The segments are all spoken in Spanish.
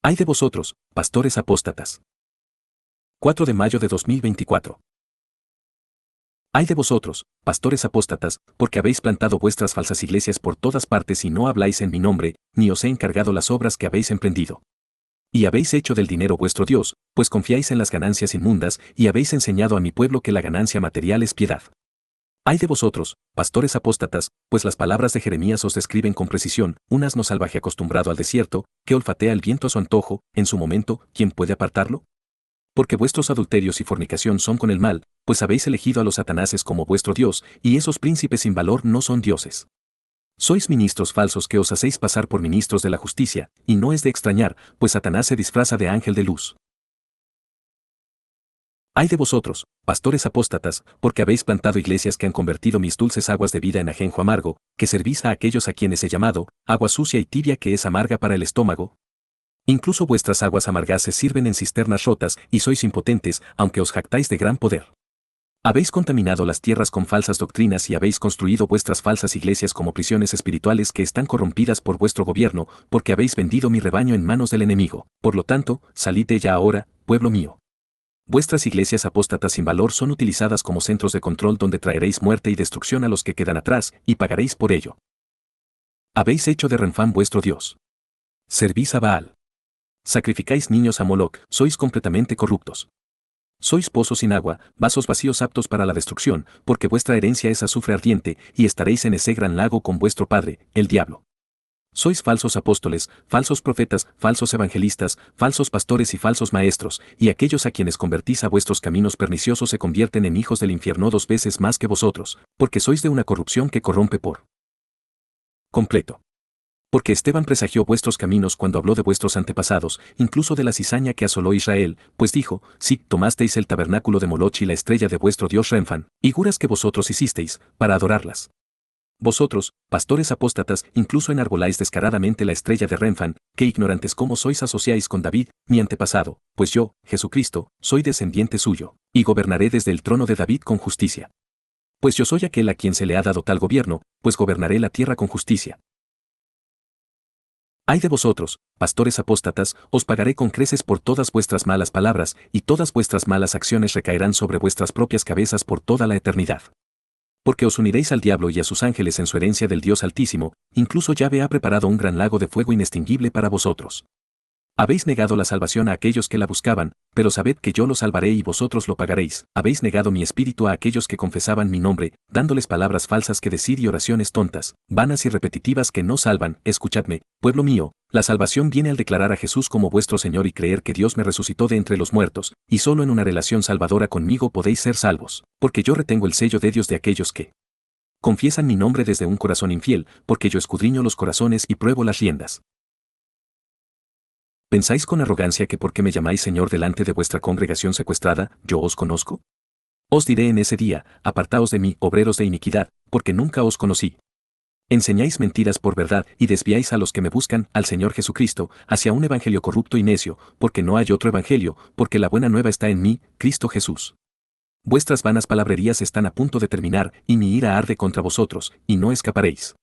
Ay de vosotros, pastores apóstatas. 4 de mayo de 2024. Ay de vosotros, pastores apóstatas, porque habéis plantado vuestras falsas iglesias por todas partes y no habláis en mi nombre, ni os he encargado las obras que habéis emprendido. Y habéis hecho del dinero vuestro Dios, pues confiáis en las ganancias inmundas, y habéis enseñado a mi pueblo que la ganancia material es piedad. Ay de vosotros, pastores apóstatas, pues las palabras de Jeremías os describen con precisión, un asno salvaje acostumbrado al desierto, que olfatea el viento a su antojo, en su momento, ¿quién puede apartarlo? Porque vuestros adulterios y fornicación son con el mal, pues habéis elegido a los satanases como vuestro Dios, y esos príncipes sin valor no son dioses. Sois ministros falsos que os hacéis pasar por ministros de la justicia, y no es de extrañar, pues Satanás se disfraza de ángel de luz. Ay de vosotros, pastores apóstatas, porque habéis plantado iglesias que han convertido mis dulces aguas de vida en ajenjo amargo, que servís a aquellos a quienes he llamado, agua sucia y tibia que es amarga para el estómago. Incluso vuestras aguas amargaces sirven en cisternas rotas, y sois impotentes, aunque os jactáis de gran poder. Habéis contaminado las tierras con falsas doctrinas y habéis construido vuestras falsas iglesias como prisiones espirituales que están corrompidas por vuestro gobierno, porque habéis vendido mi rebaño en manos del enemigo. Por lo tanto, salid de ella ahora, pueblo mío. Vuestras iglesias apóstatas sin valor son utilizadas como centros de control donde traeréis muerte y destrucción a los que quedan atrás, y pagaréis por ello. Habéis hecho de Renfán vuestro Dios. Servís a Baal. Sacrificáis niños a Moloc, sois completamente corruptos. Sois pozos sin agua, vasos vacíos aptos para la destrucción, porque vuestra herencia es azufre ardiente, y estaréis en ese gran lago con vuestro padre, el diablo. Sois falsos apóstoles, falsos profetas, falsos evangelistas, falsos pastores y falsos maestros, y aquellos a quienes convertís a vuestros caminos perniciosos se convierten en hijos del infierno 2 veces más que vosotros, porque sois de una corrupción que corrompe por completo. Porque Esteban presagió vuestros caminos cuando habló de vuestros antepasados, incluso de la cizaña que asoló Israel, pues dijo, sí, tomasteis el tabernáculo de Moloch y la estrella de vuestro dios Renfán, figuras que vosotros hicisteis, para adorarlas. Vosotros, pastores apóstatas, incluso enarboláis descaradamente la estrella de Renfán, que ignorantes como sois asociáis con David, mi antepasado, pues yo, Jesucristo, soy descendiente suyo, y gobernaré desde el trono de David con justicia. Pues yo soy aquel a quien se le ha dado tal gobierno, pues gobernaré la tierra con justicia. Ay de vosotros, pastores apóstatas, os pagaré con creces por todas vuestras malas palabras, y todas vuestras malas acciones recaerán sobre vuestras propias cabezas por toda la eternidad. Porque os uniréis al diablo y a sus ángeles en su herencia del Dios Altísimo, incluso Yahvé ha preparado un gran lago de fuego inextinguible para vosotros. Habéis negado la salvación a aquellos que la buscaban, pero sabed que yo lo salvaré y vosotros lo pagaréis. Habéis negado mi espíritu a aquellos que confesaban mi nombre, dándoles palabras falsas que decir y oraciones tontas, vanas y repetitivas que no salvan. Escuchadme, pueblo mío, la salvación viene al declarar a Jesús como vuestro Señor y creer que Dios me resucitó de entre los muertos, y solo en una relación salvadora conmigo podéis ser salvos, porque yo retengo el sello de Dios de aquellos que confiesan mi nombre desde un corazón infiel, porque yo escudriño los corazones y pruebo las riendas. ¿Pensáis con arrogancia que porque me llamáis Señor delante de vuestra congregación secuestrada, yo os conozco? Os diré en ese día, apartaos de mí, obreros de iniquidad, porque nunca os conocí. Enseñáis mentiras por verdad y desviáis a los que me buscan, al Señor Jesucristo, hacia un evangelio corrupto y necio, porque no hay otro evangelio, porque la buena nueva está en mí, Cristo Jesús. Vuestras vanas palabrerías están a punto de terminar, y mi ira arde contra vosotros, y no escaparéis.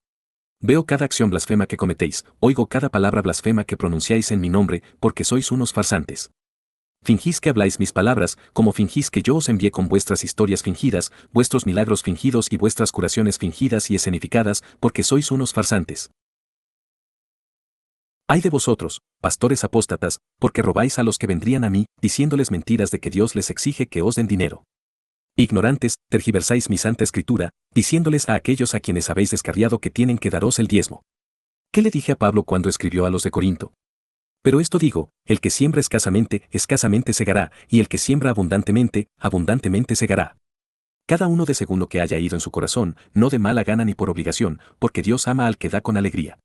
Veo cada acción blasfema que cometéis, oigo cada palabra blasfema que pronunciáis en mi nombre, porque sois unos farsantes. Fingís que habláis mis palabras, como fingís que yo os envié con vuestras historias fingidas, vuestros milagros fingidos y vuestras curaciones fingidas y escenificadas, porque sois unos farsantes. Ay de vosotros, pastores apóstatas, porque robáis a los que vendrían a mí, diciéndoles mentiras de que Dios les exige que os den dinero. Ignorantes, tergiversáis mi santa escritura, diciéndoles a aquellos a quienes habéis descarriado que tienen que daros el diezmo. ¿Qué le dije a Pablo cuando escribió a los de Corinto? Pero esto digo, el que siembra escasamente, escasamente segará, y el que siembra abundantemente, abundantemente segará. Cada uno de según lo que haya ido en su corazón, no de mala gana ni por obligación, porque Dios ama al que da con alegría.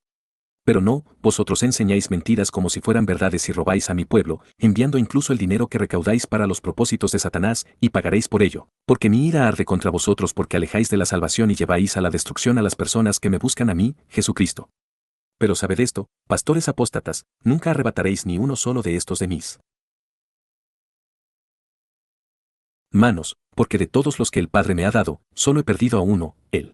Pero no, vosotros enseñáis mentiras como si fueran verdades y robáis a mi pueblo, enviando incluso el dinero que recaudáis para los propósitos de Satanás, y pagaréis por ello, porque mi ira arde contra vosotros porque alejáis de la salvación y lleváis a la destrucción a las personas que me buscan a mí, Jesucristo. Pero sabed esto, pastores apóstatas, nunca arrebataréis ni uno solo de estos de mis manos, porque de todos los que el Padre me ha dado, solo he perdido a uno, él.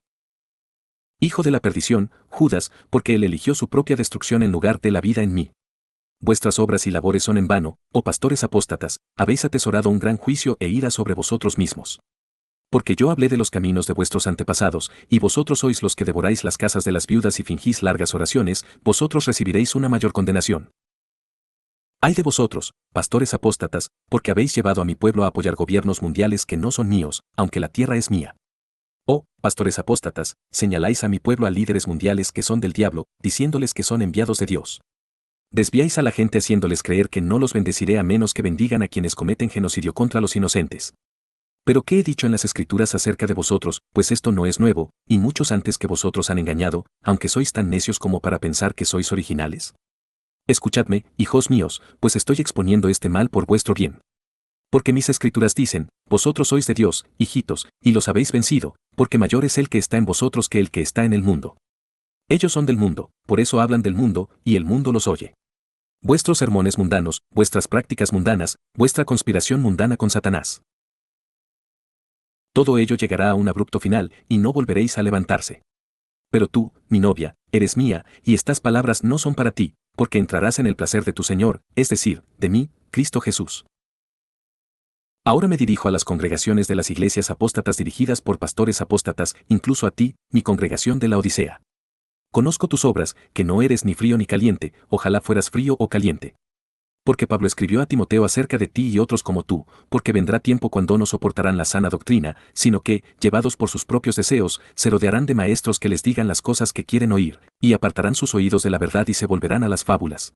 Hijo de la perdición, Judas, porque él eligió su propia destrucción en lugar de la vida en mí. vuestras obras y labores son en vano, oh pastores apóstatas, habéis atesorado un gran juicio e ira sobre vosotros mismos. Porque yo hablé de los caminos de vuestros antepasados, y vosotros sois los que devoráis las casas de las viudas y fingís largas oraciones, vosotros recibiréis una mayor condenación. Ay de vosotros, pastores apóstatas, porque habéis llevado a mi pueblo a apoyar gobiernos mundiales que no son míos, aunque la tierra es mía. Oh, pastores apóstatas, señaláis a mi pueblo a líderes mundiales que son del diablo, diciéndoles que son enviados de Dios. Desviáis a la gente haciéndoles creer que no los bendeciré a menos que bendigan a quienes cometen genocidio contra los inocentes. Pero ¿qué he dicho en las Escrituras acerca de vosotros? Pues esto no es nuevo, y muchos antes que vosotros han engañado, aunque sois tan necios como para pensar que sois originales. Escuchadme, hijos míos, pues estoy exponiendo este mal por vuestro bien. Porque mis Escrituras dicen, vosotros sois de Dios, hijitos, y los habéis vencido, porque mayor es el que está en vosotros que el que está en el mundo. Ellos son del mundo, por eso hablan del mundo, y el mundo los oye. Vuestros sermones mundanos, vuestras prácticas mundanas, vuestra conspiración mundana con Satanás. Todo ello llegará a un abrupto final, y no volveréis a levantarse. Pero tú, mi novia, eres mía, y estas palabras no son para ti, porque entrarás en el placer de tu Señor, es decir, de mí, Cristo Jesús. Ahora me dirijo a las congregaciones de las iglesias apóstatas dirigidas por pastores apóstatas, incluso a ti, mi congregación de la Odisea. Conozco tus obras, que no eres ni frío ni caliente, ojalá fueras frío o caliente. Porque Pablo escribió a Timoteo acerca de ti y otros como tú, porque vendrá tiempo cuando no soportarán la sana doctrina, sino que, llevados por sus propios deseos, se rodearán de maestros que les digan las cosas que quieren oír, y apartarán sus oídos de la verdad y se volverán a las fábulas.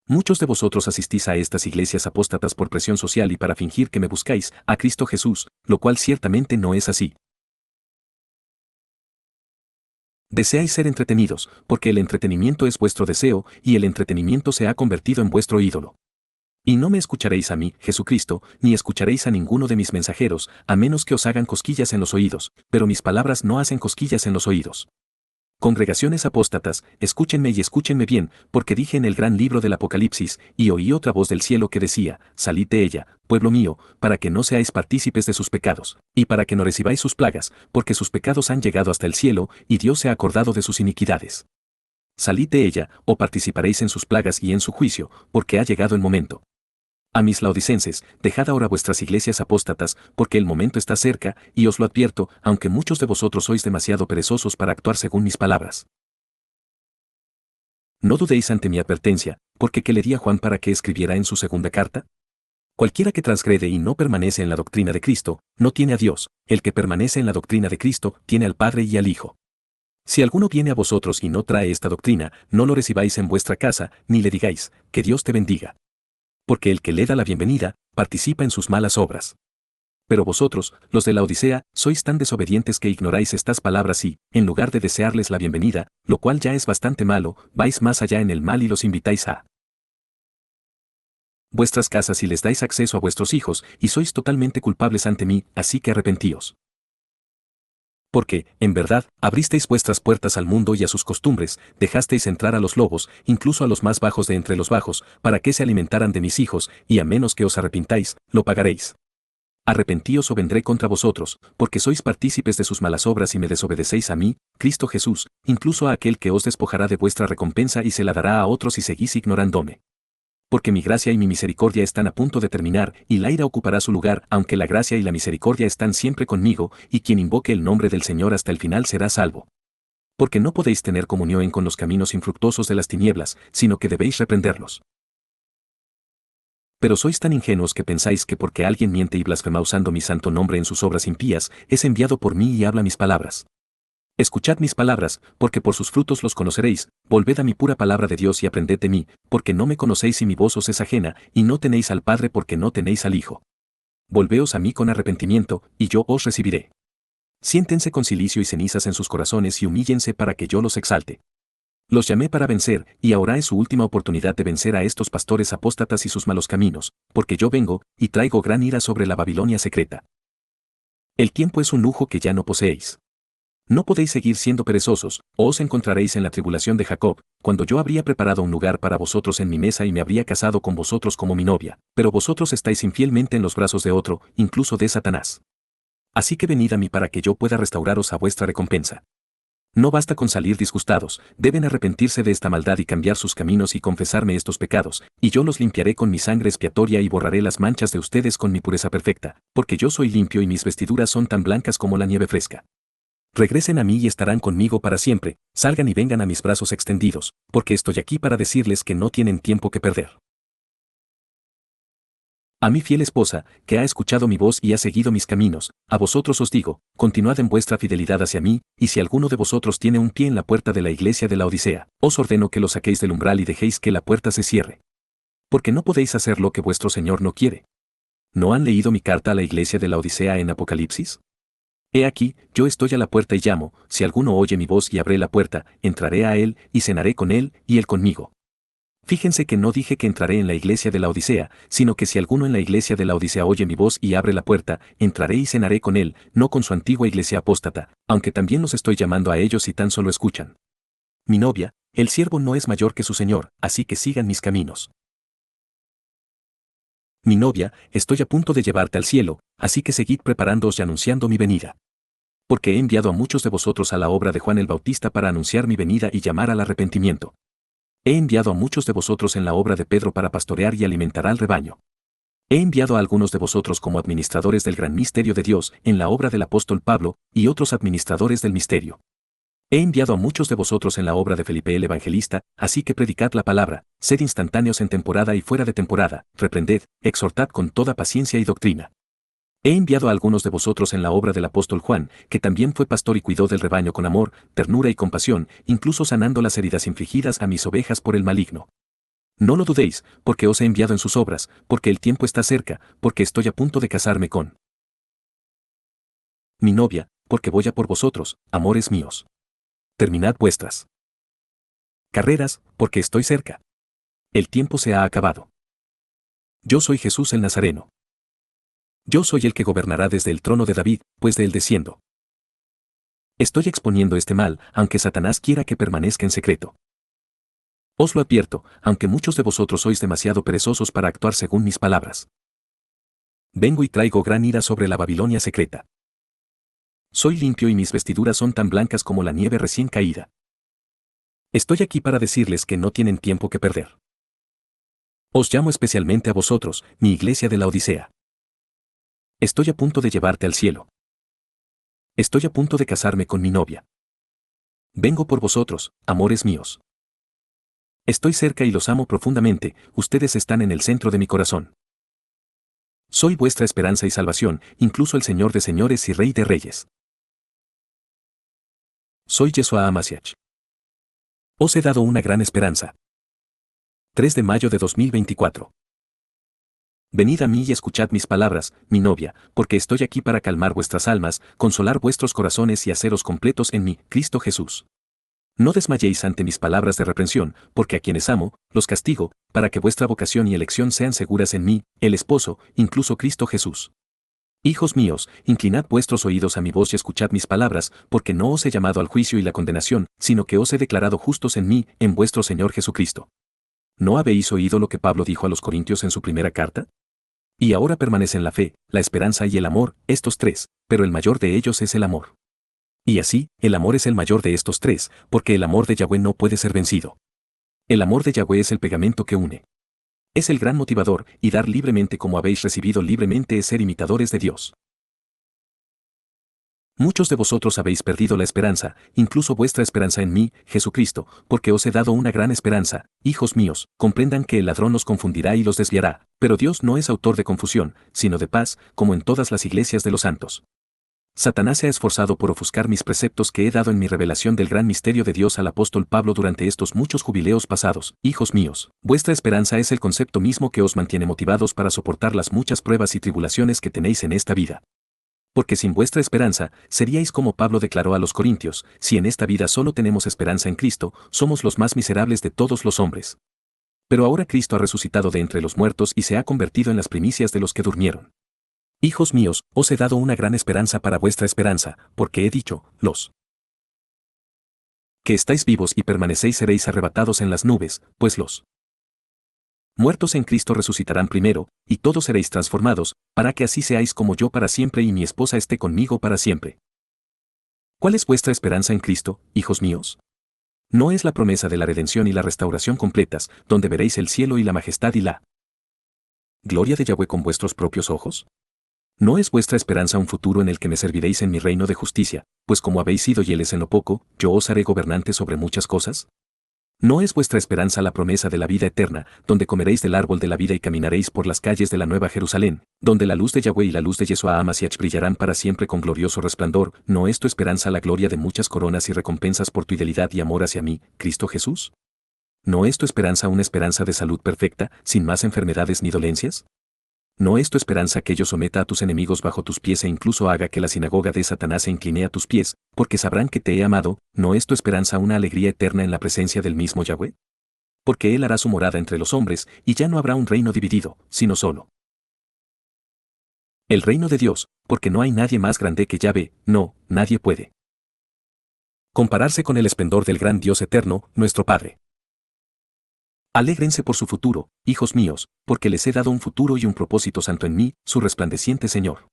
Muchos de vosotros asistís a estas iglesias apóstatas por presión social y para fingir que me buscáis, a Cristo Jesús, lo cual ciertamente no es así. Deseáis ser entretenidos, porque el entretenimiento es vuestro deseo, y el entretenimiento se ha convertido en vuestro ídolo. Y no me escucharéis a mí, Jesucristo, ni escucharéis a ninguno de mis mensajeros, a menos que os hagan cosquillas en los oídos, pero mis palabras no hacen cosquillas en los oídos. Congregaciones apóstatas, escúchenme y escúchenme bien, porque dije en el gran libro del Apocalipsis, y oí otra voz del cielo que decía, salid de ella, pueblo mío, para que no seáis partícipes de sus pecados, y para que no recibáis sus plagas, porque sus pecados han llegado hasta el cielo, y Dios se ha acordado de sus iniquidades. Salid de ella, o participaréis en sus plagas y en su juicio, porque ha llegado el momento. A mis laodicenses, dejad ahora vuestras iglesias apóstatas, porque el momento está cerca, y os lo advierto, aunque muchos de vosotros sois demasiado perezosos para actuar según mis palabras. No dudéis ante mi advertencia, porque ¿qué le di a Juan para que escribiera en su segunda carta? Cualquiera que transgrede y no permanece en la doctrina de Cristo, no tiene a Dios, el que permanece en la doctrina de Cristo, tiene al Padre y al Hijo. Si alguno viene a vosotros y no trae esta doctrina, no lo recibáis en vuestra casa, ni le digáis, que Dios te bendiga. Porque el que le da la bienvenida, participa en sus malas obras. Pero vosotros, los de la Odisea, sois tan desobedientes que ignoráis estas palabras y, en lugar de desearles la bienvenida, lo cual ya es bastante malo, vais más allá en el mal y los invitáis a vuestras casas y les dais acceso a vuestros hijos, y sois totalmente culpables ante mí, así que arrepentíos. Porque, en verdad, abristeis vuestras puertas al mundo y a sus costumbres, dejasteis entrar a los lobos, incluso a los más bajos de entre los bajos, para que se alimentaran de mis hijos, y a menos que os arrepintáis, lo pagaréis. Arrepentíos o vendré contra vosotros, porque sois partícipes de sus malas obras y me desobedecéis a mí, Cristo Jesús, incluso a aquel que os despojará de vuestra recompensa y se la dará a otros si seguís ignorándome. Porque mi gracia y mi misericordia están a punto de terminar, y la ira ocupará su lugar, aunque la gracia y la misericordia están siempre conmigo, y quien invoque el nombre del Señor hasta el final será salvo. Porque no podéis tener comunión con los caminos infructuosos de las tinieblas, sino que debéis reprenderlos. Pero sois tan ingenuos que pensáis que porque alguien miente y blasfema usando mi santo nombre en sus obras impías, es enviado por mí y habla mis palabras. Escuchad mis palabras, porque por sus frutos los conoceréis, volved a mi pura palabra de Dios y aprended de mí, porque no me conocéis y mi voz os es ajena, y no tenéis al Padre porque no tenéis al Hijo. Volveos a mí con arrepentimiento, y yo os recibiré. Siéntense con cilicio y cenizas en sus corazones y humíllense para que yo los exalte. Los llamé para vencer, y ahora es su última oportunidad de vencer a estos pastores apóstatas y sus malos caminos, porque yo vengo, y traigo gran ira sobre la Babilonia secreta. El tiempo es un lujo que ya no poseéis. No podéis seguir siendo perezosos, o os encontraréis en la tribulación de Jacob, cuando yo habría preparado un lugar para vosotros en mi mesa y me habría casado con vosotros como mi novia, pero vosotros estáis infielmente en los brazos de otro, incluso de Satanás. Así que venid a mí para que yo pueda restauraros a vuestra recompensa. No basta con salir disgustados, deben arrepentirse de esta maldad y cambiar sus caminos y confesarme estos pecados, y yo los limpiaré con mi sangre expiatoria y borraré las manchas de ustedes con mi pureza perfecta, porque yo soy limpio y mis vestiduras son tan blancas como la nieve fresca. Regresen a mí y estarán conmigo para siempre, salgan y vengan a mis brazos extendidos, porque estoy aquí para decirles que no tienen tiempo que perder. A mi fiel esposa, que ha escuchado mi voz y ha seguido mis caminos, a vosotros os digo, continuad en vuestra fidelidad hacia mí, y si alguno de vosotros tiene un pie en la puerta de la iglesia de la Odisea, os ordeno que lo saquéis del umbral y dejéis que la puerta se cierre. Porque no podéis hacer lo que vuestro Señor no quiere. ¿No han leído mi carta a la iglesia de la Odisea en Apocalipsis? He aquí, yo estoy a la puerta y llamo, si alguno oye mi voz y abre la puerta, entraré a él, y cenaré con él, y él conmigo. Fíjense que no dije que entraré en la iglesia de la Odisea, sino que si alguno en la iglesia de la Odisea oye mi voz y abre la puerta, entraré y cenaré con él, no con su antigua iglesia apóstata, aunque también los estoy llamando a ellos y tan solo escuchan. Mi novia, el siervo no es mayor que su señor, así que sigan mis caminos. Mi novia, estoy a punto de llevarte al cielo, así que seguid preparándoos y anunciando mi venida. Porque he enviado a muchos de vosotros a la obra de Juan el Bautista para anunciar mi venida y llamar al arrepentimiento. He enviado a muchos de vosotros en la obra de Pedro para pastorear y alimentar al rebaño. He enviado a algunos de vosotros como administradores del gran misterio de Dios en la obra del apóstol Pablo y otros administradores del misterio. He enviado a muchos de vosotros en la obra de Felipe el Evangelista, así que predicad la palabra, sed instantáneos en temporada y fuera de temporada, reprended, exhortad con toda paciencia y doctrina. He enviado a algunos de vosotros en la obra del apóstol Juan, que también fue pastor y cuidó del rebaño con amor, ternura y compasión, incluso sanando las heridas infligidas a mis ovejas por el maligno. No lo dudéis, porque os he enviado en sus obras, porque el tiempo está cerca, porque estoy a punto de casarme con mi novia, porque voy a por vosotros, amores míos. Terminad vuestras carreras, porque estoy cerca. El tiempo se ha acabado. Yo soy Jesús el Nazareno. Yo soy el que gobernará desde el trono de David, pues de él desciendo. Estoy exponiendo este mal, aunque Satanás quiera que permanezca en secreto. Os lo advierto, aunque muchos de vosotros sois demasiado perezosos para actuar según mis palabras. Vengo y traigo gran ira sobre la Babilonia secreta. Soy limpio y mis vestiduras son tan blancas como la nieve recién caída. Estoy aquí para decirles que no tienen tiempo que perder. Os llamo especialmente a vosotros, mi iglesia de la Odisea. Estoy a punto de llevarte al cielo. Estoy a punto de casarme con mi novia. Vengo por vosotros, amores míos. Estoy cerca y los amo profundamente, ustedes están en el centro de mi corazón. Soy vuestra esperanza y salvación, incluso el Señor de señores y Rey de reyes. Soy Yeshua Amasiach. Os he dado una gran esperanza. 3 de mayo de 2024. Venid a mí y escuchad mis palabras, mi novia, porque estoy aquí para calmar vuestras almas, consolar vuestros corazones y haceros completos en mí, Cristo Jesús. No desmayéis ante mis palabras de reprensión, porque a quienes amo, los castigo, para que vuestra vocación y elección sean seguras en mí, el esposo, incluso Cristo Jesús. Hijos míos, inclinad vuestros oídos a mi voz y escuchad mis palabras, porque no os he llamado al juicio y la condenación, sino que os he declarado justos en mí, en vuestro Señor Jesucristo. ¿No habéis oído lo que Pablo dijo a los Corintios en su primera carta? Y ahora permanecen la fe, la esperanza y el amor, estos tres, pero el mayor de ellos es el amor. Y así, el amor es el mayor de estos tres, porque el amor de Yahweh no puede ser vencido. El amor de Yahweh es el pegamento que une. Es el gran motivador, y dar libremente como habéis recibido libremente es ser imitadores de Dios. Muchos de vosotros habéis perdido la esperanza, incluso vuestra esperanza en mí, Jesucristo, porque os he dado una gran esperanza. Hijos míos, comprendan que el ladrón los confundirá y los desviará, pero Dios no es autor de confusión, sino de paz, como en todas las iglesias de los santos. Satanás se ha esforzado por ofuscar mis preceptos que he dado en mi revelación del gran misterio de Dios al apóstol Pablo durante estos muchos jubileos pasados. Hijos míos, vuestra esperanza es el concepto mismo que os mantiene motivados para soportar las muchas pruebas y tribulaciones que tenéis en esta vida. Porque sin vuestra esperanza, seríais como Pablo declaró a los Corintios, si en esta vida solo tenemos esperanza en Cristo, somos los más miserables de todos los hombres. Pero ahora Cristo ha resucitado de entre los muertos y se ha convertido en las primicias de los que durmieron. Hijos míos, os he dado una gran esperanza para vuestra esperanza, porque he dicho, los que estáis vivos y permanecéis seréis arrebatados en las nubes, pues los muertos en Cristo resucitarán primero, y todos seréis transformados, para que así seáis como yo para siempre y mi esposa esté conmigo para siempre. ¿Cuál es vuestra esperanza en Cristo, hijos míos? ¿No es la promesa de la redención y la restauración completas, donde veréis el cielo y la majestad y la gloria de Yahweh con vuestros propios ojos? ¿No es vuestra esperanza un futuro en el que me serviréis en mi reino de justicia, pues como habéis sido fieles en lo poco, yo os haré gobernante sobre muchas cosas? ¿No es vuestra esperanza la promesa de la vida eterna, donde comeréis del árbol de la vida y caminaréis por las calles de la nueva Jerusalén, donde la luz de Yahweh y la luz de Yeshua Hamashiach brillarán para siempre con glorioso resplandor? ¿No es tu esperanza la gloria de muchas coronas y recompensas por tu fidelidad y amor hacia mí, Cristo Jesús? ¿No es tu esperanza una esperanza de salud perfecta, sin más enfermedades ni dolencias? ¿No es tu esperanza que yo someta a tus enemigos bajo tus pies e incluso haga que la sinagoga de Satanás se incline a tus pies, porque sabrán que te he amado? ¿No es tu esperanza una alegría eterna en la presencia del mismo Yahweh? Porque Él hará su morada entre los hombres, y ya no habrá un reino dividido, sino solo el reino de Dios, porque no hay nadie más grande que Yahweh, no, nadie puede compararse con el esplendor del gran Dios eterno, nuestro Padre. Alégrense por su futuro, hijos míos, porque les he dado un futuro y un propósito santo en mí, su resplandeciente Señor.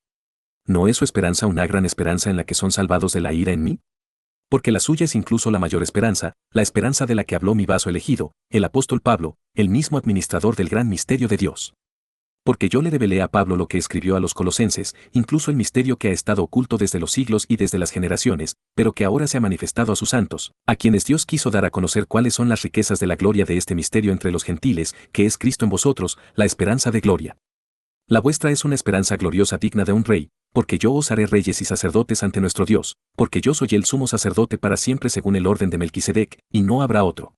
¿No es su esperanza una gran esperanza en la que son salvados de la ira en mí? Porque la suya es incluso la mayor esperanza, la esperanza de la que habló mi vaso elegido, el apóstol Pablo, el mismo administrador del gran misterio de Dios. Porque yo le revelé a Pablo lo que escribió a los colosenses, incluso el misterio que ha estado oculto desde los siglos y desde las generaciones, pero que ahora se ha manifestado a sus santos, a quienes Dios quiso dar a conocer cuáles son las riquezas de la gloria de este misterio entre los gentiles, que es Cristo en vosotros, la esperanza de gloria. La vuestra es una esperanza gloriosa digna de un rey, porque yo os haré reyes y sacerdotes ante nuestro Dios, porque yo soy el sumo sacerdote para siempre según el orden de Melquisedec, y no habrá otro.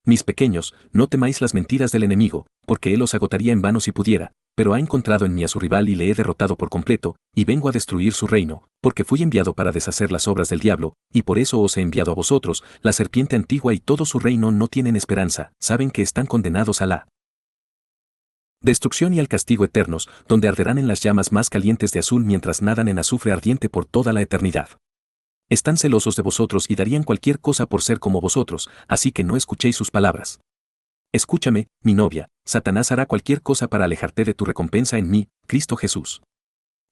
Mis pequeños, no temáis las mentiras del enemigo, porque él os agotaría en vano si pudiera, pero ha encontrado en mí a su rival y le he derrotado por completo, y vengo a destruir su reino, porque fui enviado para deshacer las obras del diablo, y por eso os he enviado a vosotros, la serpiente antigua y todo su reino no tienen esperanza, saben que están condenados a la destrucción y al castigo eternos, donde arderán en las llamas más calientes de azul mientras nadan en azufre ardiente por toda la eternidad. Están celosos de vosotros y darían cualquier cosa por ser como vosotros, así que no escuchéis sus palabras. Escúchame, mi novia, Satanás hará cualquier cosa para alejarte de tu recompensa en mí, Cristo Jesús.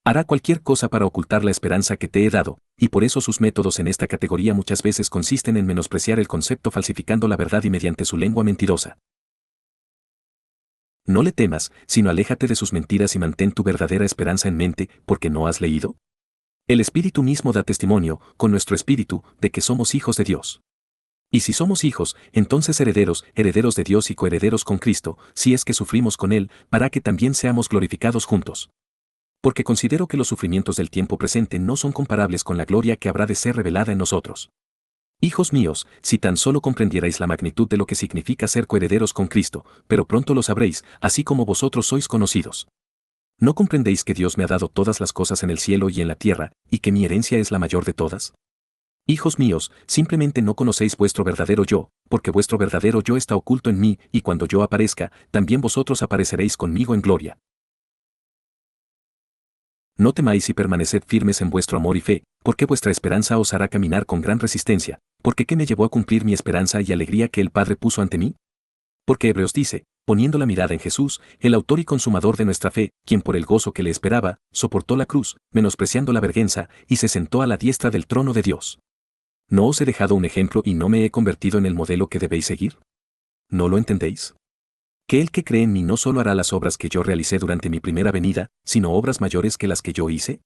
Hará cualquier cosa para ocultar la esperanza que te he dado, y por eso sus métodos en esta categoría muchas veces consisten en menospreciar el concepto falsificando la verdad y mediante su lengua mentirosa. No le temas, sino aléjate de sus mentiras y mantén tu verdadera esperanza en mente, porque no has leído. El Espíritu mismo da testimonio, con nuestro espíritu, de que somos hijos de Dios. Y si somos hijos, entonces herederos, herederos de Dios y coherederos con Cristo, si es que sufrimos con Él, para que también seamos glorificados juntos. Porque considero que los sufrimientos del tiempo presente no son comparables con la gloria que habrá de ser revelada en nosotros. Hijos míos, si tan solo comprendierais la magnitud de lo que significa ser coherederos con Cristo, pero pronto lo sabréis, así como vosotros sois conocidos. ¿No comprendéis que Dios me ha dado todas las cosas en el cielo y en la tierra, y que mi herencia es la mayor de todas? Hijos míos, simplemente no conocéis vuestro verdadero yo, porque vuestro verdadero yo está oculto en mí, y cuando yo aparezca, también vosotros apareceréis conmigo en gloria. No temáis y permaneced firmes en vuestro amor y fe, porque vuestra esperanza os hará caminar con gran resistencia, porque ¿qué me llevó a cumplir mi esperanza y alegría que el Padre puso ante mí? Porque Hebreos dice, poniendo la mirada en Jesús, el autor y consumador de nuestra fe, quien por el gozo que le esperaba, soportó la cruz, menospreciando la vergüenza, y se sentó a la diestra del trono de Dios. ¿No os he dejado un ejemplo y no me he convertido en el modelo que debéis seguir? ¿No lo entendéis? Que el que cree en mí no solo hará las obras que yo realicé durante mi primera venida, sino obras mayores que las que yo hice.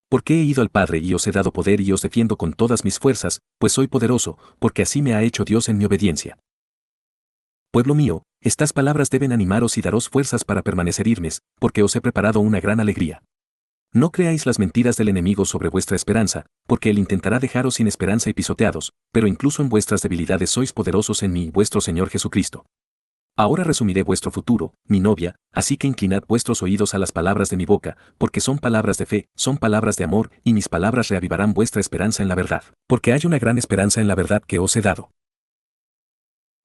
Porque he ido al Padre y os he dado poder y os defiendo con todas mis fuerzas, pues soy poderoso, porque así me ha hecho Dios en mi obediencia. Pueblo mío, estas palabras deben animaros y daros fuerzas para permanecer firmes, porque os he preparado una gran alegría. No creáis las mentiras del enemigo sobre vuestra esperanza, porque él intentará dejaros sin esperanza y pisoteados, pero incluso en vuestras debilidades sois poderosos en mí, vuestro Señor Jesucristo. Ahora resumiré vuestro futuro, mi novia, así que inclinad vuestros oídos a las palabras de mi boca, porque son palabras de fe, son palabras de amor, y mis palabras reavivarán vuestra esperanza en la verdad, porque hay una gran esperanza en la verdad que os he dado.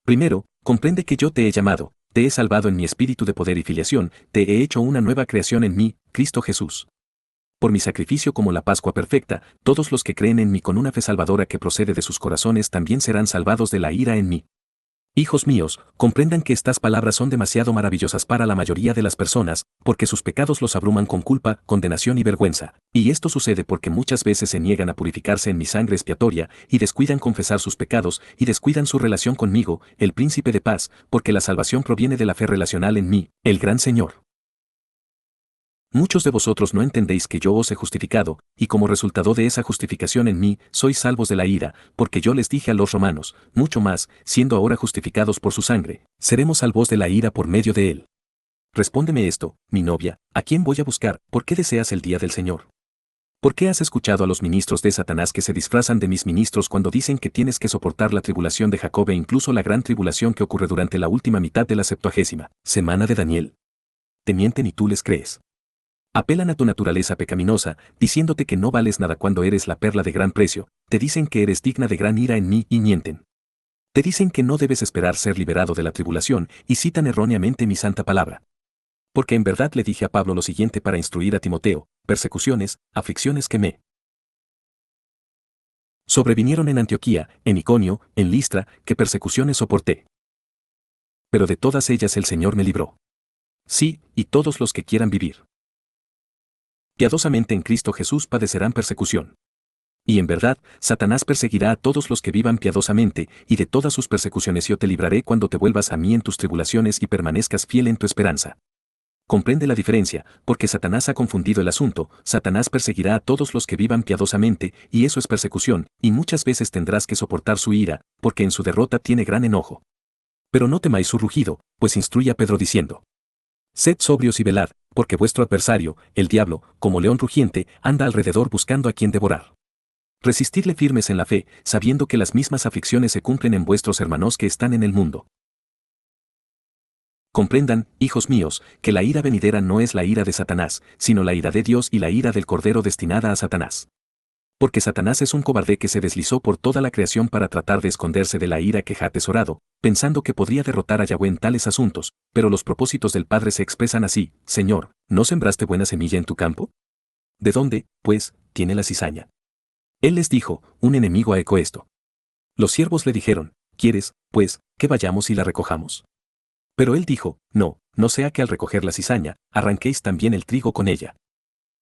Primero, comprende que yo te he llamado, te he salvado en mi espíritu de poder y filiación, te he hecho una nueva creación en mí, Cristo Jesús. Por mi sacrificio como la Pascua perfecta, todos los que creen en mí con una fe salvadora que procede de sus corazones también serán salvados de la ira en mí. Hijos míos, comprendan que estas palabras son demasiado maravillosas para la mayoría de las personas, porque sus pecados los abruman con culpa, condenación y vergüenza. Y esto sucede porque muchas veces se niegan a purificarse en mi sangre expiatoria, y descuidan confesar sus pecados, y descuidan su relación conmigo, el Príncipe de Paz, porque la salvación proviene de la fe relacional en mí, el Gran Señor. Muchos de vosotros no entendéis que yo os he justificado, y como resultado de esa justificación en mí, sois salvos de la ira, porque yo les dije a los romanos, mucho más, siendo ahora justificados por su sangre, seremos salvos de la ira por medio de él. Respóndeme esto, mi novia, ¿a quién voy a buscar? ¿Por qué deseas el día del Señor? ¿Por qué has escuchado a los ministros de Satanás que se disfrazan de mis ministros cuando dicen que tienes que soportar la tribulación de Jacob e incluso la gran tribulación que ocurre durante la última mitad de la 70ª semana de Daniel? Te mienten y tú les crees. Apelan a tu naturaleza pecaminosa, diciéndote que no vales nada cuando eres la perla de gran precio, te dicen que eres digna de gran ira en mí y mienten. Te dicen que no debes esperar ser liberado de la tribulación y citan erróneamente mi santa palabra. Porque en verdad le dije a Pablo lo siguiente para instruir a Timoteo, persecuciones, aflicciones que me sobrevinieron en Antioquía, en Iconio, en Listra, que persecuciones soporté. Pero de todas ellas el Señor me libró. Sí, y todos los que quieran vivir piadosamente en Cristo Jesús padecerán persecución. Y en verdad, Satanás perseguirá a todos los que vivan piadosamente, y de todas sus persecuciones yo te libraré cuando te vuelvas a mí en tus tribulaciones y permanezcas fiel en tu esperanza. Comprende la diferencia, porque Satanás ha confundido el asunto, Satanás perseguirá a todos los que vivan piadosamente, y eso es persecución, y muchas veces tendrás que soportar su ira, porque en su derrota tiene gran enojo. Pero no temáis su rugido, pues instruye a Pedro diciendo: Sed sobrios y velad, porque vuestro adversario, el diablo, como león rugiente, anda alrededor buscando a quien devorar. Resistidle firmes en la fe, sabiendo que las mismas aflicciones se cumplen en vuestros hermanos que están en el mundo. Comprendan, hijos míos, que la ira venidera no es la ira de Satanás, sino la ira de Dios y la ira del Cordero destinada a Satanás. Porque Satanás es un cobarde que se deslizó por toda la creación para tratar de esconderse de la ira que ha atesorado, pensando que podría derrotar a Yahweh en tales asuntos, pero los propósitos del Padre se expresan así: Señor, ¿no sembraste buena semilla en tu campo? ¿De dónde, pues, tiene la cizaña? Él les dijo: un enemigo ha hecho esto. Los siervos le dijeron: ¿quieres, pues, que vayamos y la recojamos? Pero él dijo: no, no sea que al recoger la cizaña, arranquéis también el trigo con ella.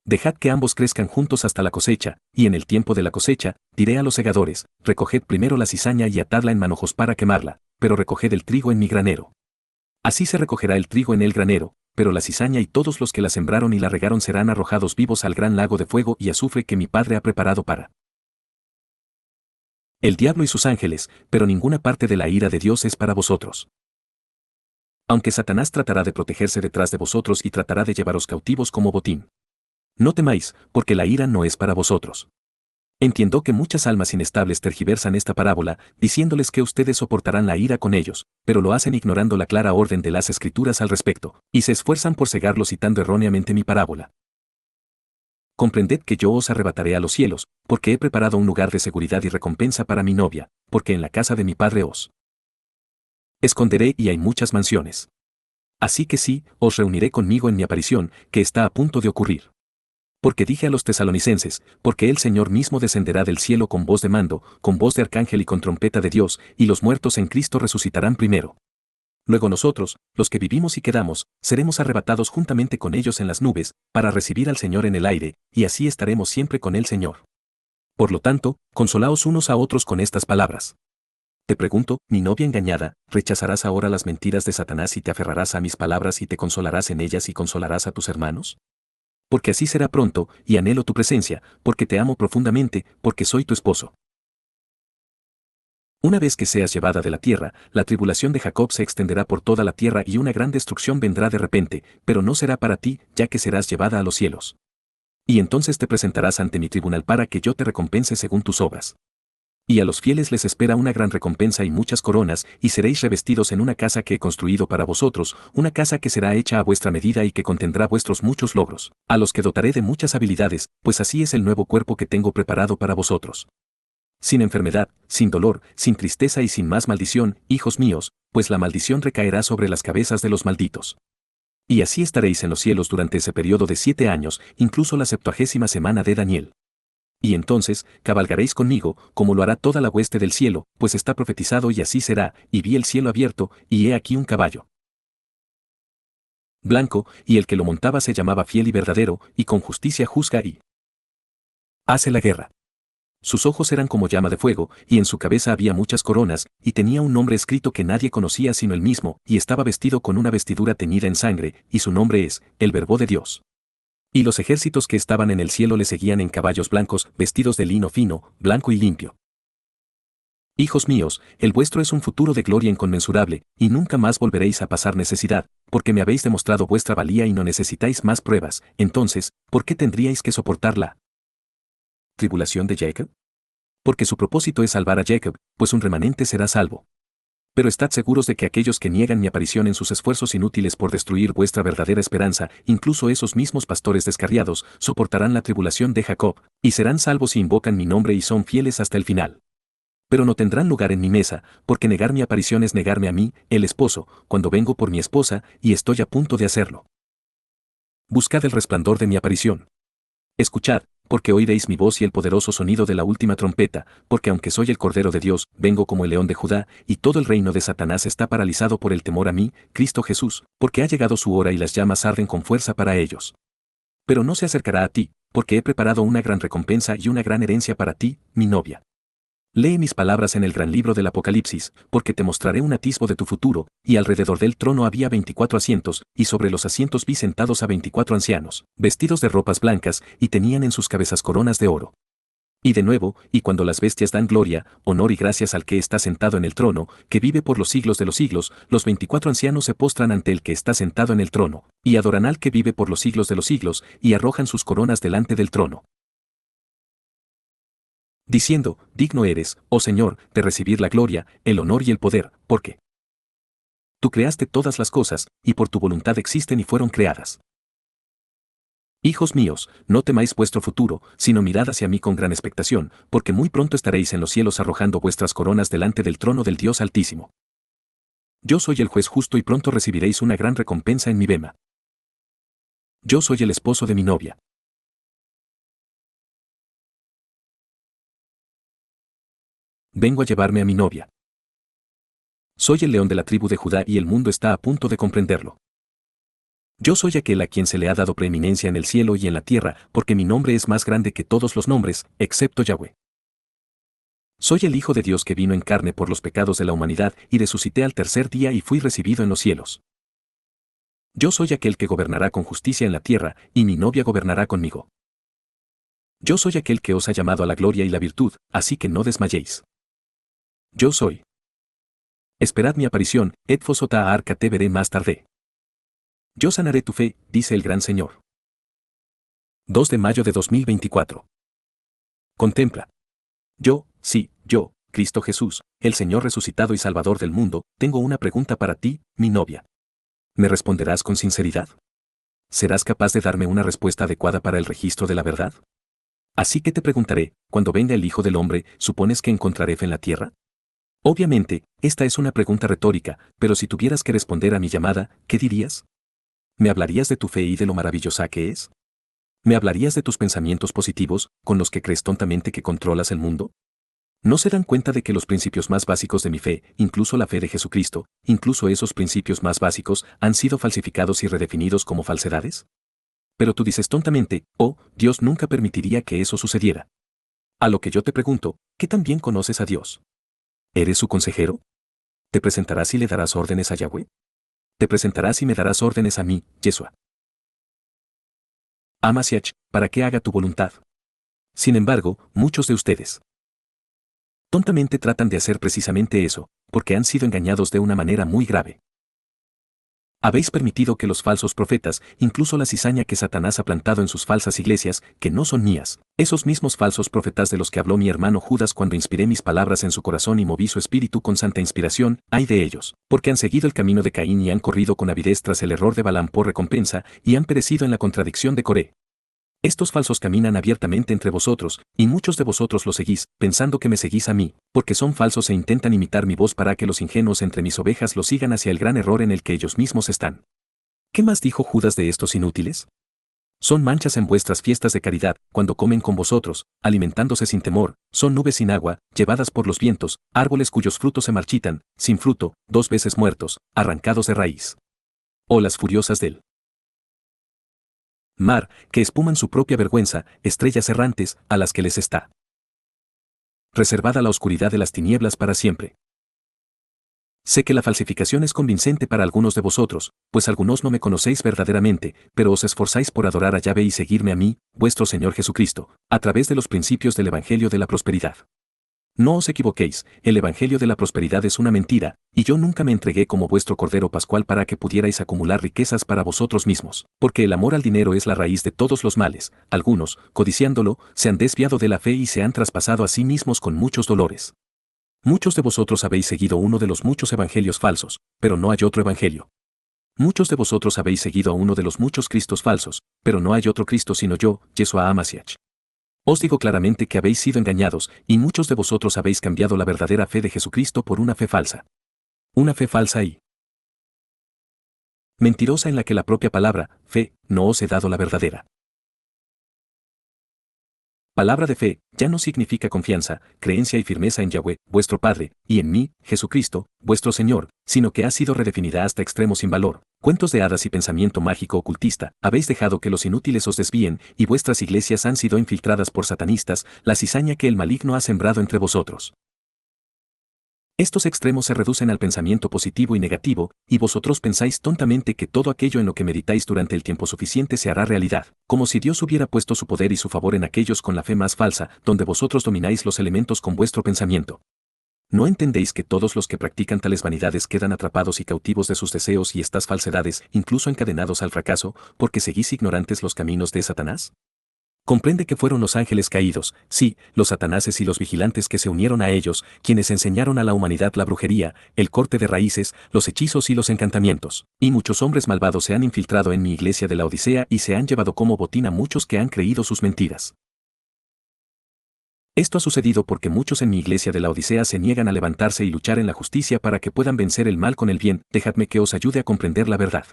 Dejad que ambos crezcan juntos hasta la cosecha, y en el tiempo de la cosecha, diré a los segadores: recoged primero la cizaña y atadla en manojos para quemarla, pero recoged el trigo en mi granero. Así se recogerá el trigo en el granero, pero la cizaña y todos los que la sembraron y la regaron serán arrojados vivos al gran lago de fuego y azufre que mi Padre ha preparado para el diablo y sus ángeles, pero ninguna parte de la ira de Dios es para vosotros. Aunque Satanás tratará de protegerse detrás de vosotros y tratará de llevaros cautivos como botín. No temáis, porque la ira no es para vosotros. Entiendo que muchas almas inestables tergiversan esta parábola, diciéndoles que ustedes soportarán la ira con ellos, pero lo hacen ignorando la clara orden de las Escrituras al respecto, y se esfuerzan por cegarlo citando erróneamente mi parábola. Comprended que yo os arrebataré a los cielos, porque he preparado un lugar de seguridad y recompensa para mi novia, porque en la casa de mi Padre os esconderé y hay muchas mansiones. Así que sí, os reuniré conmigo en mi aparición, que está a punto de ocurrir. Porque dije a los tesalonicenses, porque el Señor mismo descenderá del cielo con voz de mando, con voz de arcángel y con trompeta de Dios, y los muertos en Cristo resucitarán primero. Luego nosotros, los que vivimos y quedamos, seremos arrebatados juntamente con ellos en las nubes, para recibir al Señor en el aire, y así estaremos siempre con el Señor. Por lo tanto, consolaos unos a otros con estas palabras. Te pregunto, mi novia engañada, ¿rechazarás ahora las mentiras de Satanás y te aferrarás a mis palabras y te consolarás en ellas y consolarás a tus hermanos? Porque así será pronto, y anhelo tu presencia, porque te amo profundamente, porque soy tu esposo. Una vez que seas llevada de la tierra, la tribulación de Jacob se extenderá por toda la tierra y una gran destrucción vendrá de repente, pero no será para ti, ya que serás llevada a los cielos. Y entonces te presentarás ante mi tribunal para que yo te recompense según tus obras. Y a los fieles les espera una gran recompensa y muchas coronas, y seréis revestidos en una casa que he construido para vosotros, una casa que será hecha a vuestra medida y que contendrá vuestros muchos logros, a los que dotaré de muchas habilidades, pues así es el nuevo cuerpo que tengo preparado para vosotros. Sin enfermedad, sin dolor, sin tristeza y sin más maldición, hijos míos, pues la maldición recaerá sobre las cabezas de los malditos. Y así estaréis en los cielos durante ese periodo de 7 años, incluso la 70ª semana de Daniel. Y entonces, cabalgaréis conmigo, como lo hará toda la hueste del cielo, pues está profetizado y así será, y vi el cielo abierto, y he aquí un caballo blanco, y el que lo montaba se llamaba Fiel y Verdadero, y con justicia juzga y hace la guerra. Sus ojos eran como llama de fuego, y en su cabeza había muchas coronas, y tenía un nombre escrito que nadie conocía sino él mismo, y estaba vestido con una vestidura teñida en sangre, y su nombre es, el Verbo de Dios. Y los ejércitos que estaban en el cielo le seguían en caballos blancos, vestidos de lino fino, blanco y limpio. Hijos míos, el vuestro es un futuro de gloria inconmensurable, y nunca más volveréis a pasar necesidad, porque me habéis demostrado vuestra valía y no necesitáis más pruebas. Entonces, ¿por qué tendríais que soportar la tribulación de Jacob? Porque su propósito es salvar a Jacob, pues un remanente será salvo. Pero estad seguros de que aquellos que niegan mi aparición en sus esfuerzos inútiles por destruir vuestra verdadera esperanza, incluso esos mismos pastores descarriados, soportarán la tribulación de Jacob, y serán salvos si invocan mi nombre y son fieles hasta el final. Pero no tendrán lugar en mi mesa, porque negar mi aparición es negarme a mí, el esposo, cuando vengo por mi esposa, y estoy a punto de hacerlo. Buscad el resplandor de mi aparición. Escuchad, porque oiréis mi voz y el poderoso sonido de la última trompeta, porque aunque soy el Cordero de Dios, vengo como el león de Judá, y todo el reino de Satanás está paralizado por el temor a mí, Cristo Jesús, porque ha llegado su hora y las llamas arden con fuerza para ellos. Pero no se acercará a ti, porque he preparado una gran recompensa y una gran herencia para ti, mi novia. Lee mis palabras en el gran libro del Apocalipsis, porque te mostraré un atisbo de tu futuro, y alrededor del trono había 24 asientos, y sobre los asientos vi sentados a 24 ancianos, vestidos de ropas blancas, y tenían en sus cabezas coronas de oro. Y de nuevo, y cuando las bestias dan gloria, honor y gracias al que está sentado en el trono, que vive por los siglos de los siglos, los 24 ancianos se postran ante el que está sentado en el trono, y adoran al que vive por los siglos de los siglos, y arrojan sus coronas delante del trono, diciendo, digno eres, oh Señor, de recibir la gloria, el honor y el poder, porque tú creaste todas las cosas, y por tu voluntad existen y fueron creadas. Hijos míos, no temáis vuestro futuro, sino mirad hacia mí con gran expectación, porque muy pronto estaréis en los cielos arrojando vuestras coronas delante del trono del Dios Altísimo. Yo soy el juez justo y pronto recibiréis una gran recompensa en mi bema. Yo soy el esposo de mi novia. Vengo a llevarme a mi novia. Soy el león de la tribu de Judá y el mundo está a punto de comprenderlo. Yo soy aquel a quien se le ha dado preeminencia en el cielo y en la tierra, porque mi nombre es más grande que todos los nombres, excepto Yahweh. Soy el Hijo de Dios que vino en carne por los pecados de la humanidad y resucité al tercer día y fui recibido en los cielos. Yo soy aquel que gobernará con justicia en la tierra, y mi novia gobernará conmigo. Yo soy aquel que os ha llamado a la gloria y la virtud, así que no desmayéis. Yo soy. Esperad mi aparición, et fosota arca te veré más tarde. Yo sanaré tu fe, dice el gran Señor. 2 de mayo de 2024. Contempla. Yo, sí, yo, Cristo Jesús, el Señor resucitado y Salvador del mundo, tengo una pregunta para ti, mi novia. ¿Me responderás con sinceridad? ¿Serás capaz de darme una respuesta adecuada para el registro de la verdad? Así que te preguntaré, cuando venga el Hijo del Hombre, ¿supones que encontraré fe en la tierra? Obviamente, esta es una pregunta retórica, pero si tuvieras que responder a mi llamada, ¿qué dirías? ¿Me hablarías de tu fe y de lo maravillosa que es? ¿Me hablarías de tus pensamientos positivos, con los que crees tontamente que controlas el mundo? ¿No se dan cuenta de que los principios más básicos de mi fe, incluso la fe de Jesucristo, incluso esos principios más básicos, han sido falsificados y redefinidos como falsedades? Pero tú dices tontamente, oh, Dios nunca permitiría que eso sucediera. A lo que yo te pregunto, ¿qué tan bien conoces a Dios? ¿Eres su consejero? ¿Te presentarás y le darás órdenes a Yahweh? ¿Te presentarás y me darás órdenes a mí, Yeshua? Amasiach, para que haga tu voluntad. Sin embargo, muchos de ustedes tontamente tratan de hacer precisamente eso, porque han sido engañados de una manera muy grave. Habéis permitido que los falsos profetas, incluso la cizaña que Satanás ha plantado en sus falsas iglesias, que no son mías, esos mismos falsos profetas de los que habló mi hermano Judas cuando inspiré mis palabras en su corazón y moví su espíritu con santa inspiración, ay de ellos, porque han seguido el camino de Caín y han corrido con avidez tras el error de Balaam por recompensa, y han perecido en la contradicción de Coré. Estos falsos caminan abiertamente entre vosotros, y muchos de vosotros los seguís, pensando que me seguís a mí, porque son falsos e intentan imitar mi voz para que los ingenuos entre mis ovejas los sigan hacia el gran error en el que ellos mismos están. ¿Qué más dijo Judas de estos inútiles? Son manchas en vuestras fiestas de caridad, cuando comen con vosotros, alimentándose sin temor, son nubes sin agua, llevadas por los vientos, árboles cuyos frutos se marchitan, sin fruto, 2 veces muertos, arrancados de raíz. Olas furiosas del mar, que espuman su propia vergüenza, estrellas errantes, a las que les está reservada la oscuridad de las tinieblas para siempre. Sé que la falsificación es convincente para algunos de vosotros, pues algunos no me conocéis verdaderamente, pero os esforzáis por adorar a Yahvé y seguirme a mí, vuestro Señor Jesucristo, a través de los principios del Evangelio de la Prosperidad. No os equivoquéis, el Evangelio de la Prosperidad es una mentira, y yo nunca me entregué como vuestro Cordero Pascual para que pudierais acumular riquezas para vosotros mismos, porque el amor al dinero es la raíz de todos los males. Algunos, codiciándolo, se han desviado de la fe y se han traspasado a sí mismos con muchos dolores. Muchos de vosotros habéis seguido uno de los muchos evangelios falsos, pero no hay otro evangelio. Muchos de vosotros habéis seguido a uno de los muchos Cristos falsos, pero no hay otro Cristo sino yo, Yeshua HaMashiach. Os digo claramente que habéis sido engañados, y muchos de vosotros habéis cambiado la verdadera fe de Jesucristo por una fe falsa. Una fe falsa y mentirosa en la que la propia palabra, fe, no os he dado la verdadera. Palabra de fe, ya no significa confianza, creencia y firmeza en Yahweh, vuestro Padre, y en mí, Jesucristo, vuestro Señor, sino que ha sido redefinida hasta extremos sin valor. Cuentos de hadas y pensamiento mágico ocultista, habéis dejado que los inútiles os desvíen, y vuestras iglesias han sido infiltradas por satanistas, la cizaña que el maligno ha sembrado entre vosotros. Estos extremos se reducen al pensamiento positivo y negativo, y vosotros pensáis tontamente que todo aquello en lo que meditáis durante el tiempo suficiente se hará realidad, como si Dios hubiera puesto su poder y su favor en aquellos con la fe más falsa, donde vosotros domináis los elementos con vuestro pensamiento. ¿No entendéis que todos los que practican tales vanidades quedan atrapados y cautivos de sus deseos y estas falsedades, incluso encadenados al fracaso, porque seguís ignorantes los caminos de Satanás? Comprende que fueron los ángeles caídos, sí, los satanáses y los vigilantes que se unieron a ellos, quienes enseñaron a la humanidad la brujería, el corte de raíces, los hechizos y los encantamientos. Y muchos hombres malvados se han infiltrado en mi iglesia de la Odisea y se han llevado como botín a muchos que han creído sus mentiras. Esto ha sucedido porque muchos en mi iglesia de la Odisea se niegan a levantarse y luchar en la justicia para que puedan vencer el mal con el bien. Dejadme que os ayude a comprender la verdad.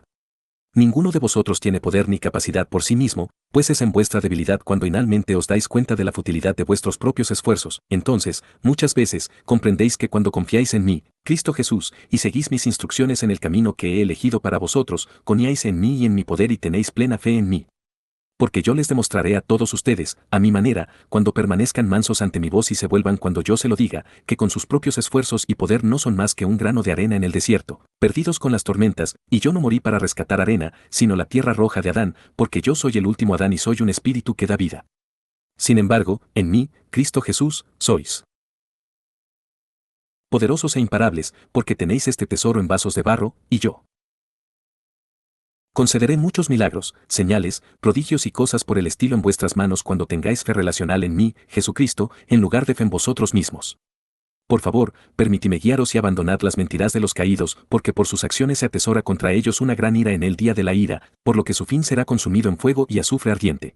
Ninguno de vosotros tiene poder ni capacidad por sí mismo, pues es en vuestra debilidad cuando finalmente os dais cuenta de la futilidad de vuestros propios esfuerzos. Entonces, muchas veces, comprendéis que cuando confiáis en mí, Cristo Jesús, y seguís mis instrucciones en el camino que he elegido para vosotros, confiáis en mí y en mi poder y tenéis plena fe en mí. Porque yo les demostraré a todos ustedes, a mi manera, cuando permanezcan mansos ante mi voz y se vuelvan cuando yo se lo diga, que con sus propios esfuerzos y poder no son más que un grano de arena en el desierto, perdidos con las tormentas, y yo no morí para rescatar arena, sino la tierra roja de Adán, porque yo soy el último Adán y soy un espíritu que da vida. Sin embargo, en mí, Cristo Jesús, sois poderosos e imparables, porque tenéis este tesoro en vasos de barro, y yo concederé muchos milagros, señales, prodigios y cosas por el estilo en vuestras manos cuando tengáis fe relacional en mí, Jesucristo, en lugar de fe en vosotros mismos. Por favor, permitidme guiaros y abandonad las mentiras de los caídos, porque por sus acciones se atesora contra ellos una gran ira en el día de la ira, por lo que su fin será consumido en fuego y azufre ardiente.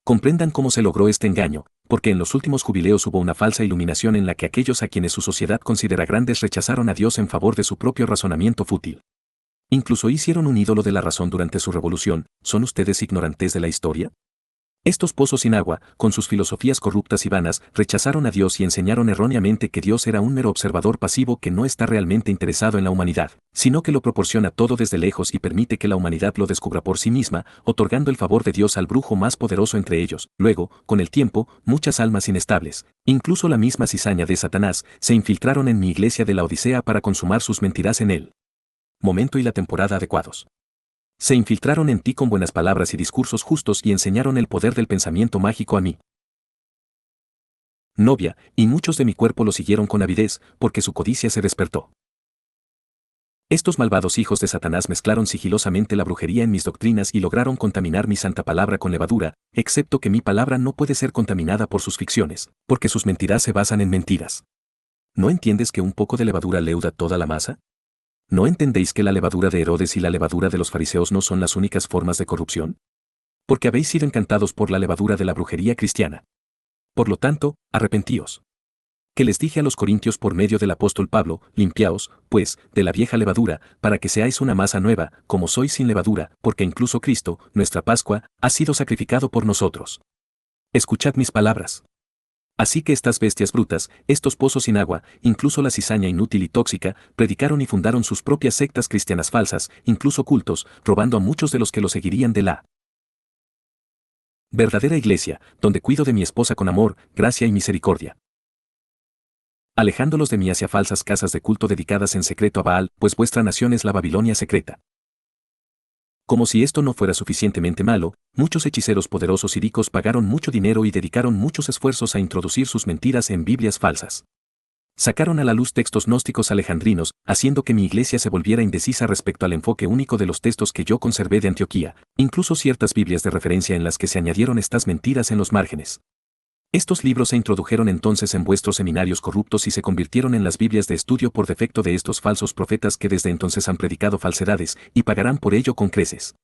Comprendan cómo se logró este engaño, porque en los últimos jubileos hubo una falsa iluminación en la que aquellos a quienes su sociedad considera grandes rechazaron a Dios en favor de su propio razonamiento fútil. Incluso hicieron un ídolo de la razón durante su revolución. ¿Son ustedes ignorantes de la historia? Estos pozos sin agua, con sus filosofías corruptas y vanas, rechazaron a Dios y enseñaron erróneamente que Dios era un mero observador pasivo que no está realmente interesado en la humanidad, sino que lo proporciona todo desde lejos y permite que la humanidad lo descubra por sí misma, otorgando el favor de Dios al brujo más poderoso entre ellos. Luego, con el tiempo, muchas almas inestables, incluso la misma cizaña de Satanás, se infiltraron en mi iglesia de la Odisea para consumar sus mentiras en él. Momento y la temporada adecuados. Se infiltraron en ti con buenas palabras y discursos justos y enseñaron el poder del pensamiento mágico a mí, novia, y muchos de mi cuerpo lo siguieron con avidez, porque su codicia se despertó. Estos malvados hijos de Satanás mezclaron sigilosamente la brujería en mis doctrinas y lograron contaminar mi santa palabra con levadura, excepto que mi palabra no puede ser contaminada por sus ficciones, porque sus mentiras se basan en mentiras. ¿No entiendes que un poco de levadura leuda toda la masa? ¿No entendéis que la levadura de Herodes y la levadura de los fariseos no son las únicas formas de corrupción? Porque habéis sido encantados por la levadura de la brujería cristiana. Por lo tanto, arrepentíos. Que les dije a los corintios por medio del apóstol Pablo, limpiaos, pues, de la vieja levadura, para que seáis una masa nueva, como sois sin levadura, porque incluso Cristo, nuestra Pascua, ha sido sacrificado por nosotros. Escuchad mis palabras. Así que estas bestias brutas, estos pozos sin agua, incluso la cizaña inútil y tóxica, predicaron y fundaron sus propias sectas cristianas falsas, incluso cultos, robando a muchos de los que lo seguirían de la verdadera iglesia, donde cuido de mi esposa con amor, gracia y misericordia. Alejándolos de mí hacia falsas casas de culto dedicadas en secreto a Baal, pues vuestra nación es la Babilonia secreta. Como si esto no fuera suficientemente malo, muchos hechiceros poderosos y ricos pagaron mucho dinero y dedicaron muchos esfuerzos a introducir sus mentiras en Biblias falsas. Sacaron a la luz textos gnósticos alejandrinos, haciendo que mi iglesia se volviera indecisa respecto al enfoque único de los textos que yo conservé de Antioquía, incluso ciertas Biblias de referencia en las que se añadieron estas mentiras en los márgenes. Estos libros se introdujeron entonces en vuestros seminarios corruptos y se convirtieron en las Biblias de estudio por defecto de estos falsos profetas que desde entonces han predicado falsedades, y pagarán por ello con creces.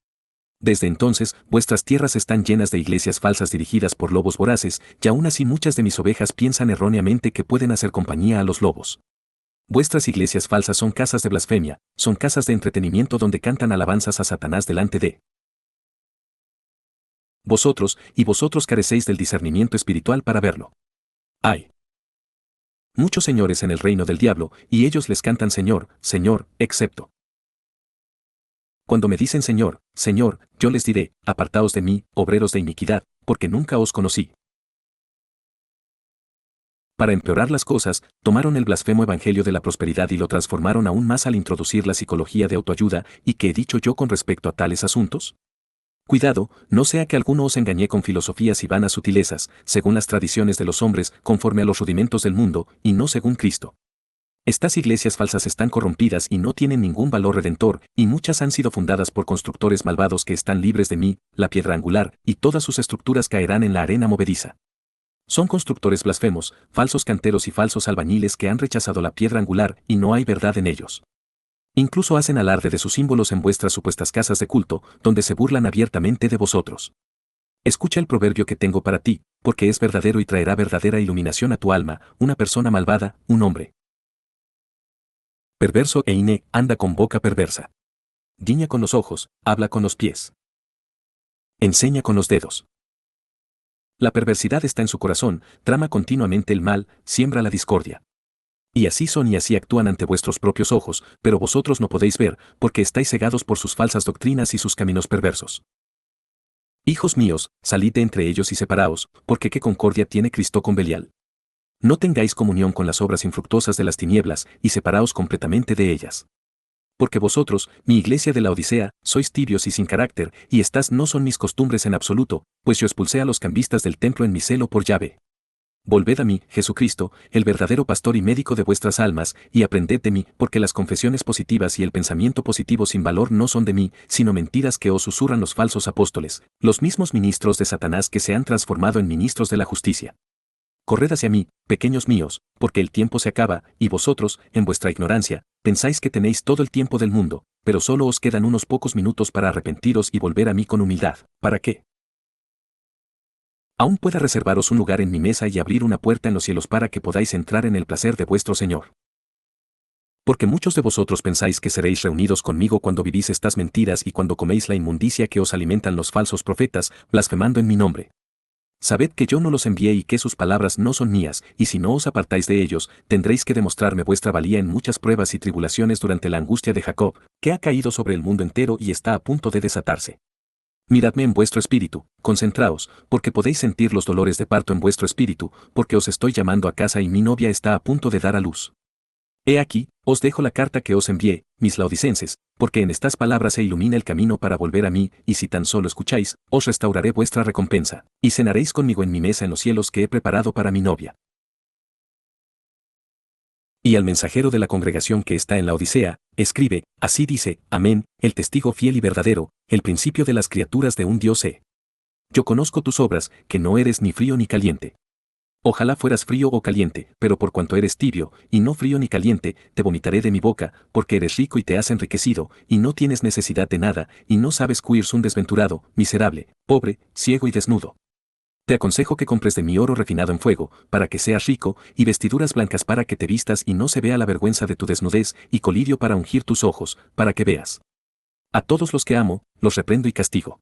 Desde entonces, vuestras tierras están llenas de iglesias falsas dirigidas por lobos voraces, y aún así muchas de mis ovejas piensan erróneamente que pueden hacer compañía a los lobos. Vuestras iglesias falsas son casas de blasfemia, son casas de entretenimiento donde cantan alabanzas a Satanás delante de vosotros, y vosotros carecéis del discernimiento espiritual para verlo. Hay muchos señores en el reino del diablo, y ellos les cantan Señor, Señor, excepto. Cuando me dicen Señor, Señor, yo les diré, apartaos de mí, obreros de iniquidad, porque nunca os conocí. Para empeorar las cosas, tomaron el blasfemo evangelio de la prosperidad y lo transformaron aún más al introducir la psicología de autoayuda, ¿y qué he dicho yo con respecto a tales asuntos? Cuidado, no sea que alguno os engañe con filosofías y vanas sutilezas, según las tradiciones de los hombres, conforme a los rudimentos del mundo, y no según Cristo. Estas iglesias falsas están corrompidas y no tienen ningún valor redentor, y muchas han sido fundadas por constructores malvados que están libres de mí, la piedra angular, y todas sus estructuras caerán en la arena movediza. Son constructores blasfemos, falsos canteros y falsos albañiles que han rechazado la piedra angular, y no hay verdad en ellos. Incluso hacen alarde de sus símbolos en vuestras supuestas casas de culto, donde se burlan abiertamente de vosotros. Escucha el proverbio que tengo para ti, porque es verdadero y traerá verdadera iluminación a tu alma, una persona malvada, un hombre perverso anda con boca perversa. Guiña con los ojos, habla con los pies. Enseña con los dedos. La perversidad está en su corazón, trama continuamente el mal, siembra la discordia. Y así son y así actúan ante vuestros propios ojos, pero vosotros no podéis ver, porque estáis cegados por sus falsas doctrinas y sus caminos perversos. Hijos míos, salid de entre ellos y separaos, porque qué concordia tiene Cristo con Belial. No tengáis comunión con las obras infructuosas de las tinieblas, y separaos completamente de ellas. Porque vosotros, mi iglesia de la Odisea, sois tibios y sin carácter, y estas no son mis costumbres en absoluto, pues yo expulsé a los cambistas del templo en mi celo por Yahvé. Volved a mí, Jesucristo, el verdadero pastor y médico de vuestras almas, y aprended de mí, porque las confesiones positivas y el pensamiento positivo sin valor no son de mí, sino mentiras que os susurran los falsos apóstoles, los mismos ministros de Satanás que se han transformado en ministros de la justicia. Corred hacia mí, pequeños míos, porque el tiempo se acaba, y vosotros, en vuestra ignorancia, pensáis que tenéis todo el tiempo del mundo, pero solo os quedan unos pocos minutos para arrepentiros y volver a mí con humildad. ¿Para qué? Aún pueda reservaros un lugar en mi mesa y abrir una puerta en los cielos para que podáis entrar en el placer de vuestro Señor. Porque muchos de vosotros pensáis que seréis reunidos conmigo cuando vivís estas mentiras y cuando coméis la inmundicia que os alimentan los falsos profetas, blasfemando en mi nombre. Sabed que yo no los envié y que sus palabras no son mías, y si no os apartáis de ellos, tendréis que demostrarme vuestra valía en muchas pruebas y tribulaciones durante la angustia de Jacob, que ha caído sobre el mundo entero y está a punto de desatarse. Miradme en vuestro espíritu, concentraos, porque podéis sentir los dolores de parto en vuestro espíritu, porque os estoy llamando a casa y mi novia está a punto de dar a luz. He aquí, os dejo la carta que os envié, mis laodicenses, porque en estas palabras se ilumina el camino para volver a mí, y si tan solo escucháis, os restauraré vuestra recompensa, y cenaréis conmigo en mi mesa en los cielos que he preparado para mi novia. Y al mensajero de la congregación que está en la Odisea, escribe, así dice, Amén, el testigo fiel y verdadero, el principio de las criaturas de un Dios sé. Yo conozco tus obras, que no eres ni frío ni caliente. Ojalá fueras frío o caliente, pero por cuanto eres tibio, y no frío ni caliente, te vomitaré de mi boca, porque eres rico y te has enriquecido, y no tienes necesidad de nada, y no sabes cuirse un desventurado, miserable, pobre, ciego y desnudo. Te aconsejo que compres de mí oro refinado en fuego, para que seas rico, y vestiduras blancas para que te vistas y no se vea la vergüenza de tu desnudez, y colirio para ungir tus ojos, para que veas. A todos los que amo, los reprendo y castigo.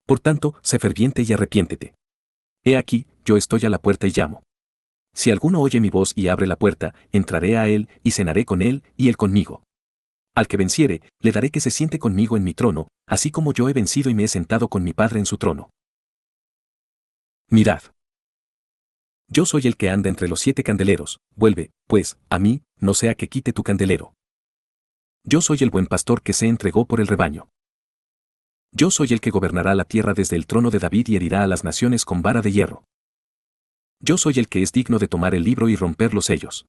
Por tanto, sé ferviente y arrepiéntete. He aquí, yo estoy a la puerta y llamo. Si alguno oye mi voz y abre la puerta, entraré a él, y cenaré con él, y él conmigo. Al que venciere, le daré que se siente conmigo en mi trono, así como yo he vencido y me he sentado con mi Padre en su trono. Mirad. Yo soy el que anda entre los 7 candeleros, vuelve, pues, a mí, no sea que quite tu candelero. Yo soy el buen pastor que se entregó por el rebaño. Yo soy el que gobernará la tierra desde el trono de David y herirá a las naciones con vara de hierro. Yo soy el que es digno de tomar el libro y romper los sellos.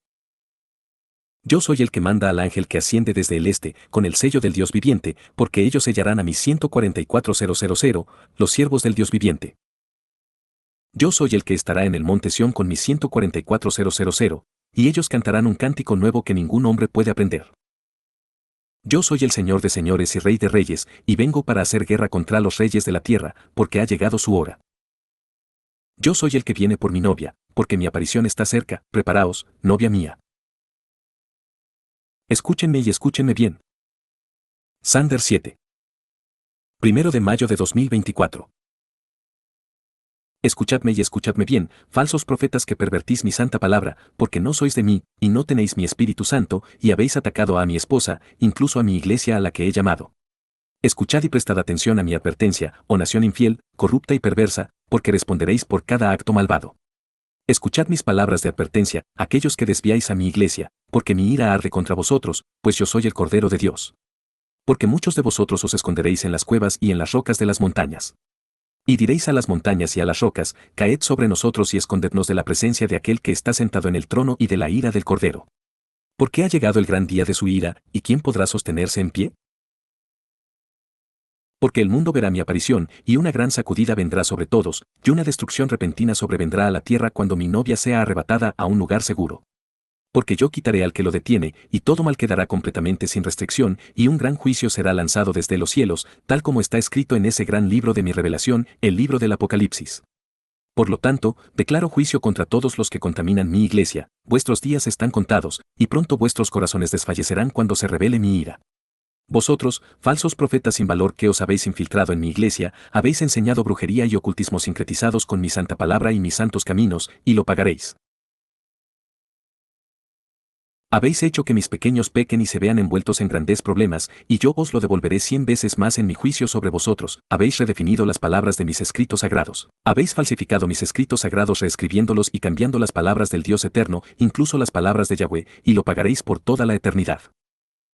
Yo soy el que manda al ángel que asciende desde el este, con el sello del Dios viviente, porque ellos sellarán a mis 144,000, los siervos del Dios viviente. Yo soy el que estará en el monte Sión con mis 144,000, y ellos cantarán un cántico nuevo que ningún hombre puede aprender. Yo soy el Señor de señores y Rey de reyes, y vengo para hacer guerra contra los reyes de la tierra, porque ha llegado su hora. Yo soy el que viene por mi novia, porque mi aparición está cerca, preparaos, novia mía. Escúchenme y escúchenme bien. Sander 7. 1 de mayo de 2024. Escuchadme y escuchadme bien, falsos profetas que pervertís mi santa palabra, porque no sois de mí, y no tenéis mi Espíritu Santo, y habéis atacado a mi esposa, incluso a mi iglesia a la que he llamado. Escuchad y prestad atención a mi advertencia, oh nación infiel, corrupta y perversa, porque responderéis por cada acto malvado. Escuchad mis palabras de advertencia, aquellos que desviáis a mi iglesia, porque mi ira arde contra vosotros, pues yo soy el Cordero de Dios. Porque muchos de vosotros os esconderéis en las cuevas y en las rocas de las montañas. Y diréis a las montañas y a las rocas, caed sobre nosotros y escondednos de la presencia de aquel que está sentado en el trono y de la ira del Cordero. Porque ha llegado el gran día de su ira, ¿y quién podrá sostenerse en pie? Porque el mundo verá mi aparición, y una gran sacudida vendrá sobre todos, y una destrucción repentina sobrevendrá a la tierra cuando mi novia sea arrebatada a un lugar seguro. Porque yo quitaré al que lo detiene, y todo mal quedará completamente sin restricción, y un gran juicio será lanzado desde los cielos, tal como está escrito en ese gran libro de mi revelación, el libro del Apocalipsis. Por lo tanto, declaro juicio contra todos los que contaminan mi iglesia, vuestros días están contados, y pronto vuestros corazones desfallecerán cuando se revele mi ira. Vosotros, falsos profetas sin valor que os habéis infiltrado en mi iglesia, habéis enseñado brujería y ocultismo sincretizados con mi santa palabra y mis santos caminos, y lo pagaréis. Habéis hecho que mis pequeños pequen y se vean envueltos en grandes problemas, y yo os lo devolveré 100 veces más en mi juicio sobre vosotros. Habéis redefinido las palabras de mis escritos sagrados. Habéis falsificado mis escritos sagrados reescribiéndolos y cambiando las palabras del Dios eterno, incluso las palabras de Yahweh, y lo pagaréis por toda la eternidad.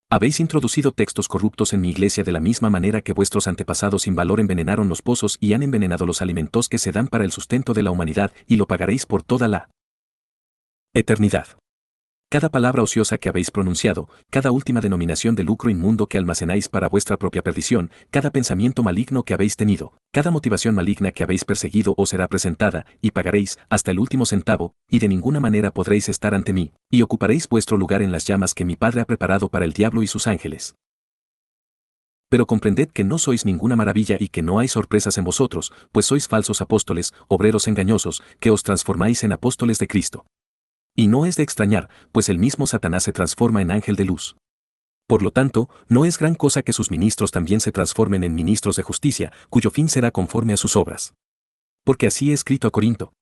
Habéis introducido textos corruptos en mi iglesia de la misma manera que vuestros antepasados sin valor envenenaron los pozos y han envenenado los alimentos que se dan para el sustento de la humanidad, y lo pagaréis por toda la eternidad. Cada palabra ociosa que habéis pronunciado, cada última denominación de lucro inmundo que almacenáis para vuestra propia perdición, cada pensamiento maligno que habéis tenido, cada motivación maligna que habéis perseguido os será presentada, y pagaréis, hasta el último centavo, y de ninguna manera podréis estar ante mí, y ocuparéis vuestro lugar en las llamas que mi Padre ha preparado para el diablo y sus ángeles. Pero comprended que no sois ninguna maravilla y que no hay sorpresas en vosotros, pues sois falsos apóstoles, obreros engañosos, que os transformáis en apóstoles de Cristo. Y no es de extrañar, pues el mismo Satanás se transforma en ángel de luz. Por lo tanto, no es gran cosa que sus ministros también se transformen en ministros de justicia, cuyo fin será conforme a sus obras. Porque así he escrito a Corinto.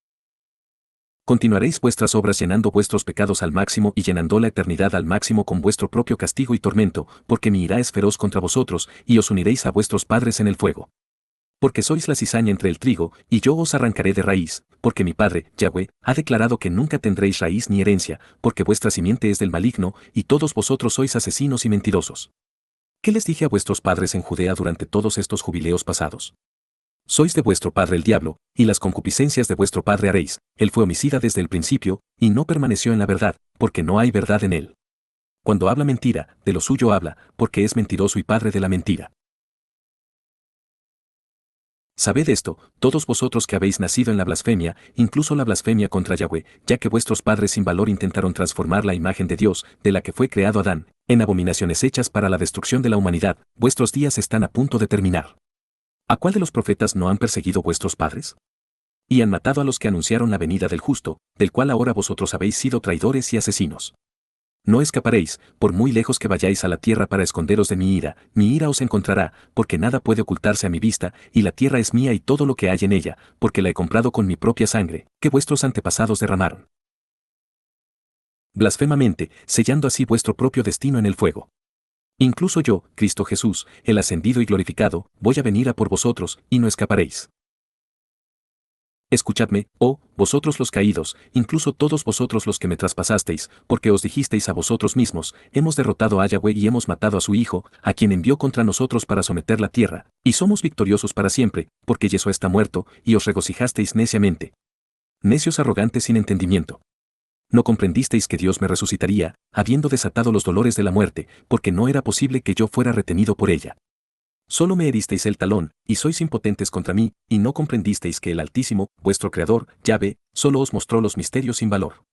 Continuaréis vuestras obras llenando vuestros pecados al máximo y llenando la eternidad al máximo con vuestro propio castigo y tormento, porque mi ira es feroz contra vosotros, y os uniréis a vuestros padres en el fuego. Porque sois la cizaña entre el trigo, y yo os arrancaré de raíz, porque mi Padre, Yahweh, ha declarado que nunca tendréis raíz ni herencia, porque vuestra simiente es del maligno, y todos vosotros sois asesinos y mentirosos. ¿Qué les dije a vuestros padres en Judea durante todos estos jubileos pasados? Sois de vuestro padre el diablo, y las concupiscencias de vuestro padre haréis. Él fue homicida desde el principio, y no permaneció en la verdad, porque no hay verdad en él. Cuando habla mentira, de lo suyo habla, porque es mentiroso y padre de la mentira. Sabed esto, todos vosotros que habéis nacido en la blasfemia, incluso la blasfemia contra Yahweh, ya que vuestros padres sin valor intentaron transformar la imagen de Dios, de la que fue creado Adán, en abominaciones hechas para la destrucción de la humanidad, vuestros días están a punto de terminar. ¿A cuál de los profetas no han perseguido vuestros padres? Y han matado a los que anunciaron la venida del justo, del cual ahora vosotros habéis sido traidores y asesinos. No escaparéis, por muy lejos que vayáis a la tierra para esconderos de mi ira os encontrará, porque nada puede ocultarse a mi vista, y la tierra es mía y todo lo que hay en ella, porque la he comprado con mi propia sangre, que vuestros antepasados derramaron. Blasfemamente, sellando así vuestro propio destino en el fuego. Incluso yo, Cristo Jesús, el ascendido y glorificado, voy a venir a por vosotros, y no escaparéis. Escuchadme, oh, vosotros los caídos, incluso todos vosotros los que me traspasasteis, porque os dijisteis a vosotros mismos, hemos derrotado a Yahweh y hemos matado a su Hijo, a quien envió contra nosotros para someter la tierra, y somos victoriosos para siempre, porque Yeshua está muerto, y os regocijasteis neciamente. Necios arrogantes sin entendimiento. No comprendisteis que Dios me resucitaría, habiendo desatado los dolores de la muerte, porque no era posible que yo fuera retenido por ella. Solo me heristeis el talón, y sois impotentes contra mí, y no comprendisteis que el Altísimo, vuestro Creador, Yahvé, solo os mostró los misterios sin valor.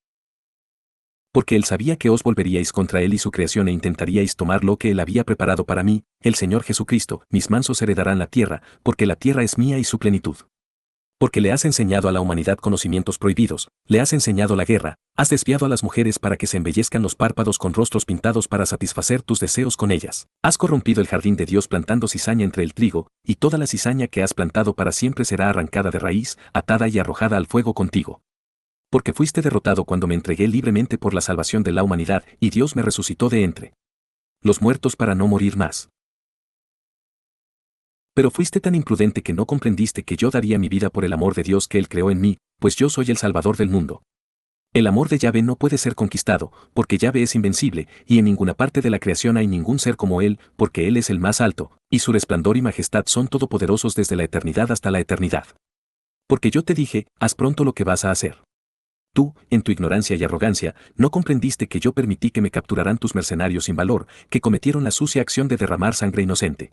Porque él sabía que os volveríais contra él y su creación e intentaríais tomar lo que él había preparado para mí, el Señor Jesucristo, mis mansos heredarán la tierra, porque la tierra es mía y su plenitud. Porque le has enseñado a la humanidad conocimientos prohibidos, le has enseñado la guerra, has desviado a las mujeres para que se embellezcan los párpados con rostros pintados para satisfacer tus deseos con ellas. Has corrompido el jardín de Dios plantando cizaña entre el trigo, y toda la cizaña que has plantado para siempre será arrancada de raíz, atada y arrojada al fuego contigo. Porque fuiste derrotado cuando me entregué libremente por la salvación de la humanidad, y Dios me resucitó de entre los muertos para no morir más. Pero fuiste tan imprudente que no comprendiste que yo daría mi vida por el amor de Dios que Él creó en mí, pues yo soy el Salvador del mundo. El amor de Yahvé no puede ser conquistado, porque Yahvé es invencible, y en ninguna parte de la creación hay ningún ser como Él, porque Él es el más alto, y su resplandor y majestad son todopoderosos desde la eternidad hasta la eternidad. Porque yo te dije, haz pronto lo que vas a hacer. Tú, en tu ignorancia y arrogancia, no comprendiste que yo permití que me capturaran tus mercenarios sin valor, que cometieron la sucia acción de derramar sangre inocente.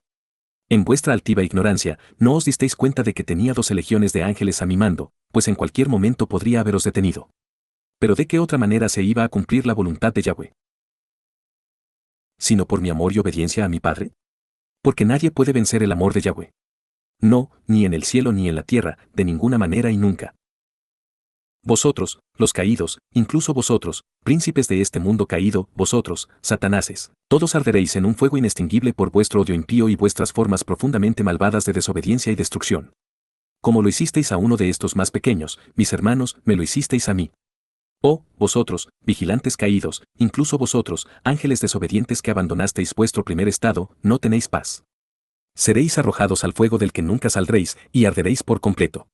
En vuestra altiva ignorancia, no os disteis cuenta de que tenía 12 legiones de ángeles a mi mando, pues en cualquier momento podría haberos detenido. Pero ¿de qué otra manera se iba a cumplir la voluntad de Yahweh? ¿Sino por mi amor y obediencia a mi Padre? Porque nadie puede vencer el amor de Yahweh. No, ni en el cielo ni en la tierra, de ninguna manera y nunca. Vosotros, los caídos, incluso vosotros, príncipes de este mundo caído, vosotros, Satanáses, todos arderéis en un fuego inextinguible por vuestro odio impío y vuestras formas profundamente malvadas de desobediencia y destrucción. Como lo hicisteis a uno de estos más pequeños, mis hermanos, me lo hicisteis a mí. Oh, vosotros, vigilantes caídos, incluso vosotros, ángeles desobedientes que abandonasteis vuestro primer estado, no tenéis paz. Seréis arrojados al fuego del que nunca saldréis, y arderéis por completo.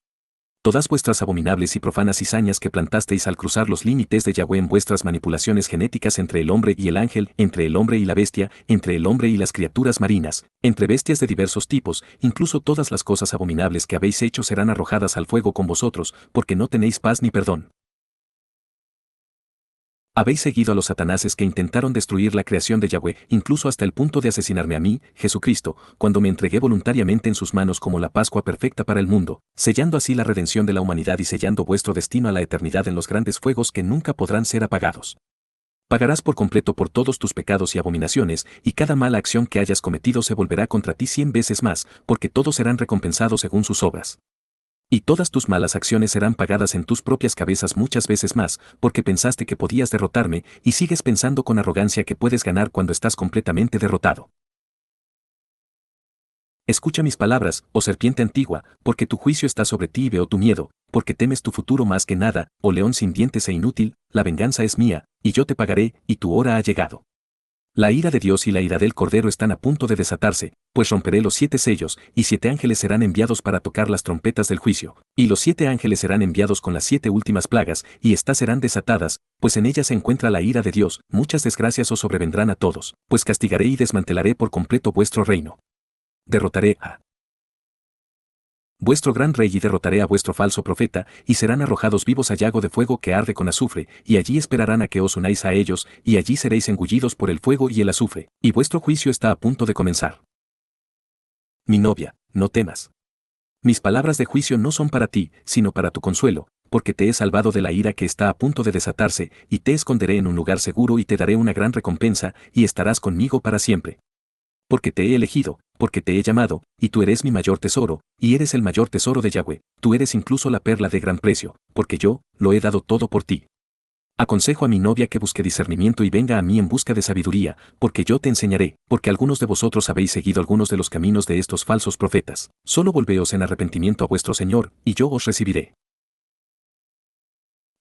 Todas vuestras abominables y profanas cizañas que plantasteis al cruzar los límites de Yahweh en vuestras manipulaciones genéticas entre el hombre y el ángel, entre el hombre y la bestia, entre el hombre y las criaturas marinas, entre bestias de diversos tipos, incluso todas las cosas abominables que habéis hecho serán arrojadas al fuego con vosotros, porque no tenéis paz ni perdón. Habéis seguido a los satanáses que intentaron destruir la creación de Yahweh, incluso hasta el punto de asesinarme a mí, Jesucristo, cuando me entregué voluntariamente en sus manos como la Pascua perfecta para el mundo, sellando así la redención de la humanidad y sellando vuestro destino a la eternidad en los grandes fuegos que nunca podrán ser apagados. Pagarás por completo por todos tus pecados y abominaciones, y cada mala acción que hayas cometido se volverá contra ti 100 veces más, porque todos serán recompensados según sus obras. Y todas tus malas acciones serán pagadas en tus propias cabezas muchas veces más, porque pensaste que podías derrotarme, y sigues pensando con arrogancia que puedes ganar cuando estás completamente derrotado. Escucha mis palabras, oh serpiente antigua, porque tu juicio está sobre ti y veo tu miedo, porque temes tu futuro más que nada, oh león sin dientes e inútil, la venganza es mía, y yo te pagaré, y tu hora ha llegado. La ira de Dios y la ira del Cordero están a punto de desatarse, pues romperé los 7 sellos, y 7 ángeles serán enviados para tocar las trompetas del juicio, y los 7 ángeles serán enviados con las 7 últimas plagas, y éstas serán desatadas, pues en ellas se encuentra la ira de Dios, muchas desgracias os sobrevendrán a todos, pues castigaré y desmantelaré por completo vuestro reino. Derrotaré a vuestro gran rey y derrotaré a vuestro falso profeta, y serán arrojados vivos a llago de fuego que arde con azufre, y allí esperarán a que os unáis a ellos, y allí seréis engullidos por el fuego y el azufre, y vuestro juicio está a punto de comenzar. Mi novia, no temas. Mis palabras de juicio no son para ti, sino para tu consuelo, porque te he salvado de la ira que está a punto de desatarse, y te esconderé en un lugar seguro y te daré una gran recompensa, y estarás conmigo para siempre. Porque te he elegido, porque te he llamado, y tú eres mi mayor tesoro, y eres el mayor tesoro de Yahweh, tú eres incluso la perla de gran precio, porque yo, lo he dado todo por ti. Aconsejo a mi novia que busque discernimiento y venga a mí en busca de sabiduría, porque yo te enseñaré, porque algunos de vosotros habéis seguido algunos de los caminos de estos falsos profetas. Solo volveos en arrepentimiento a vuestro Señor, y yo os recibiré.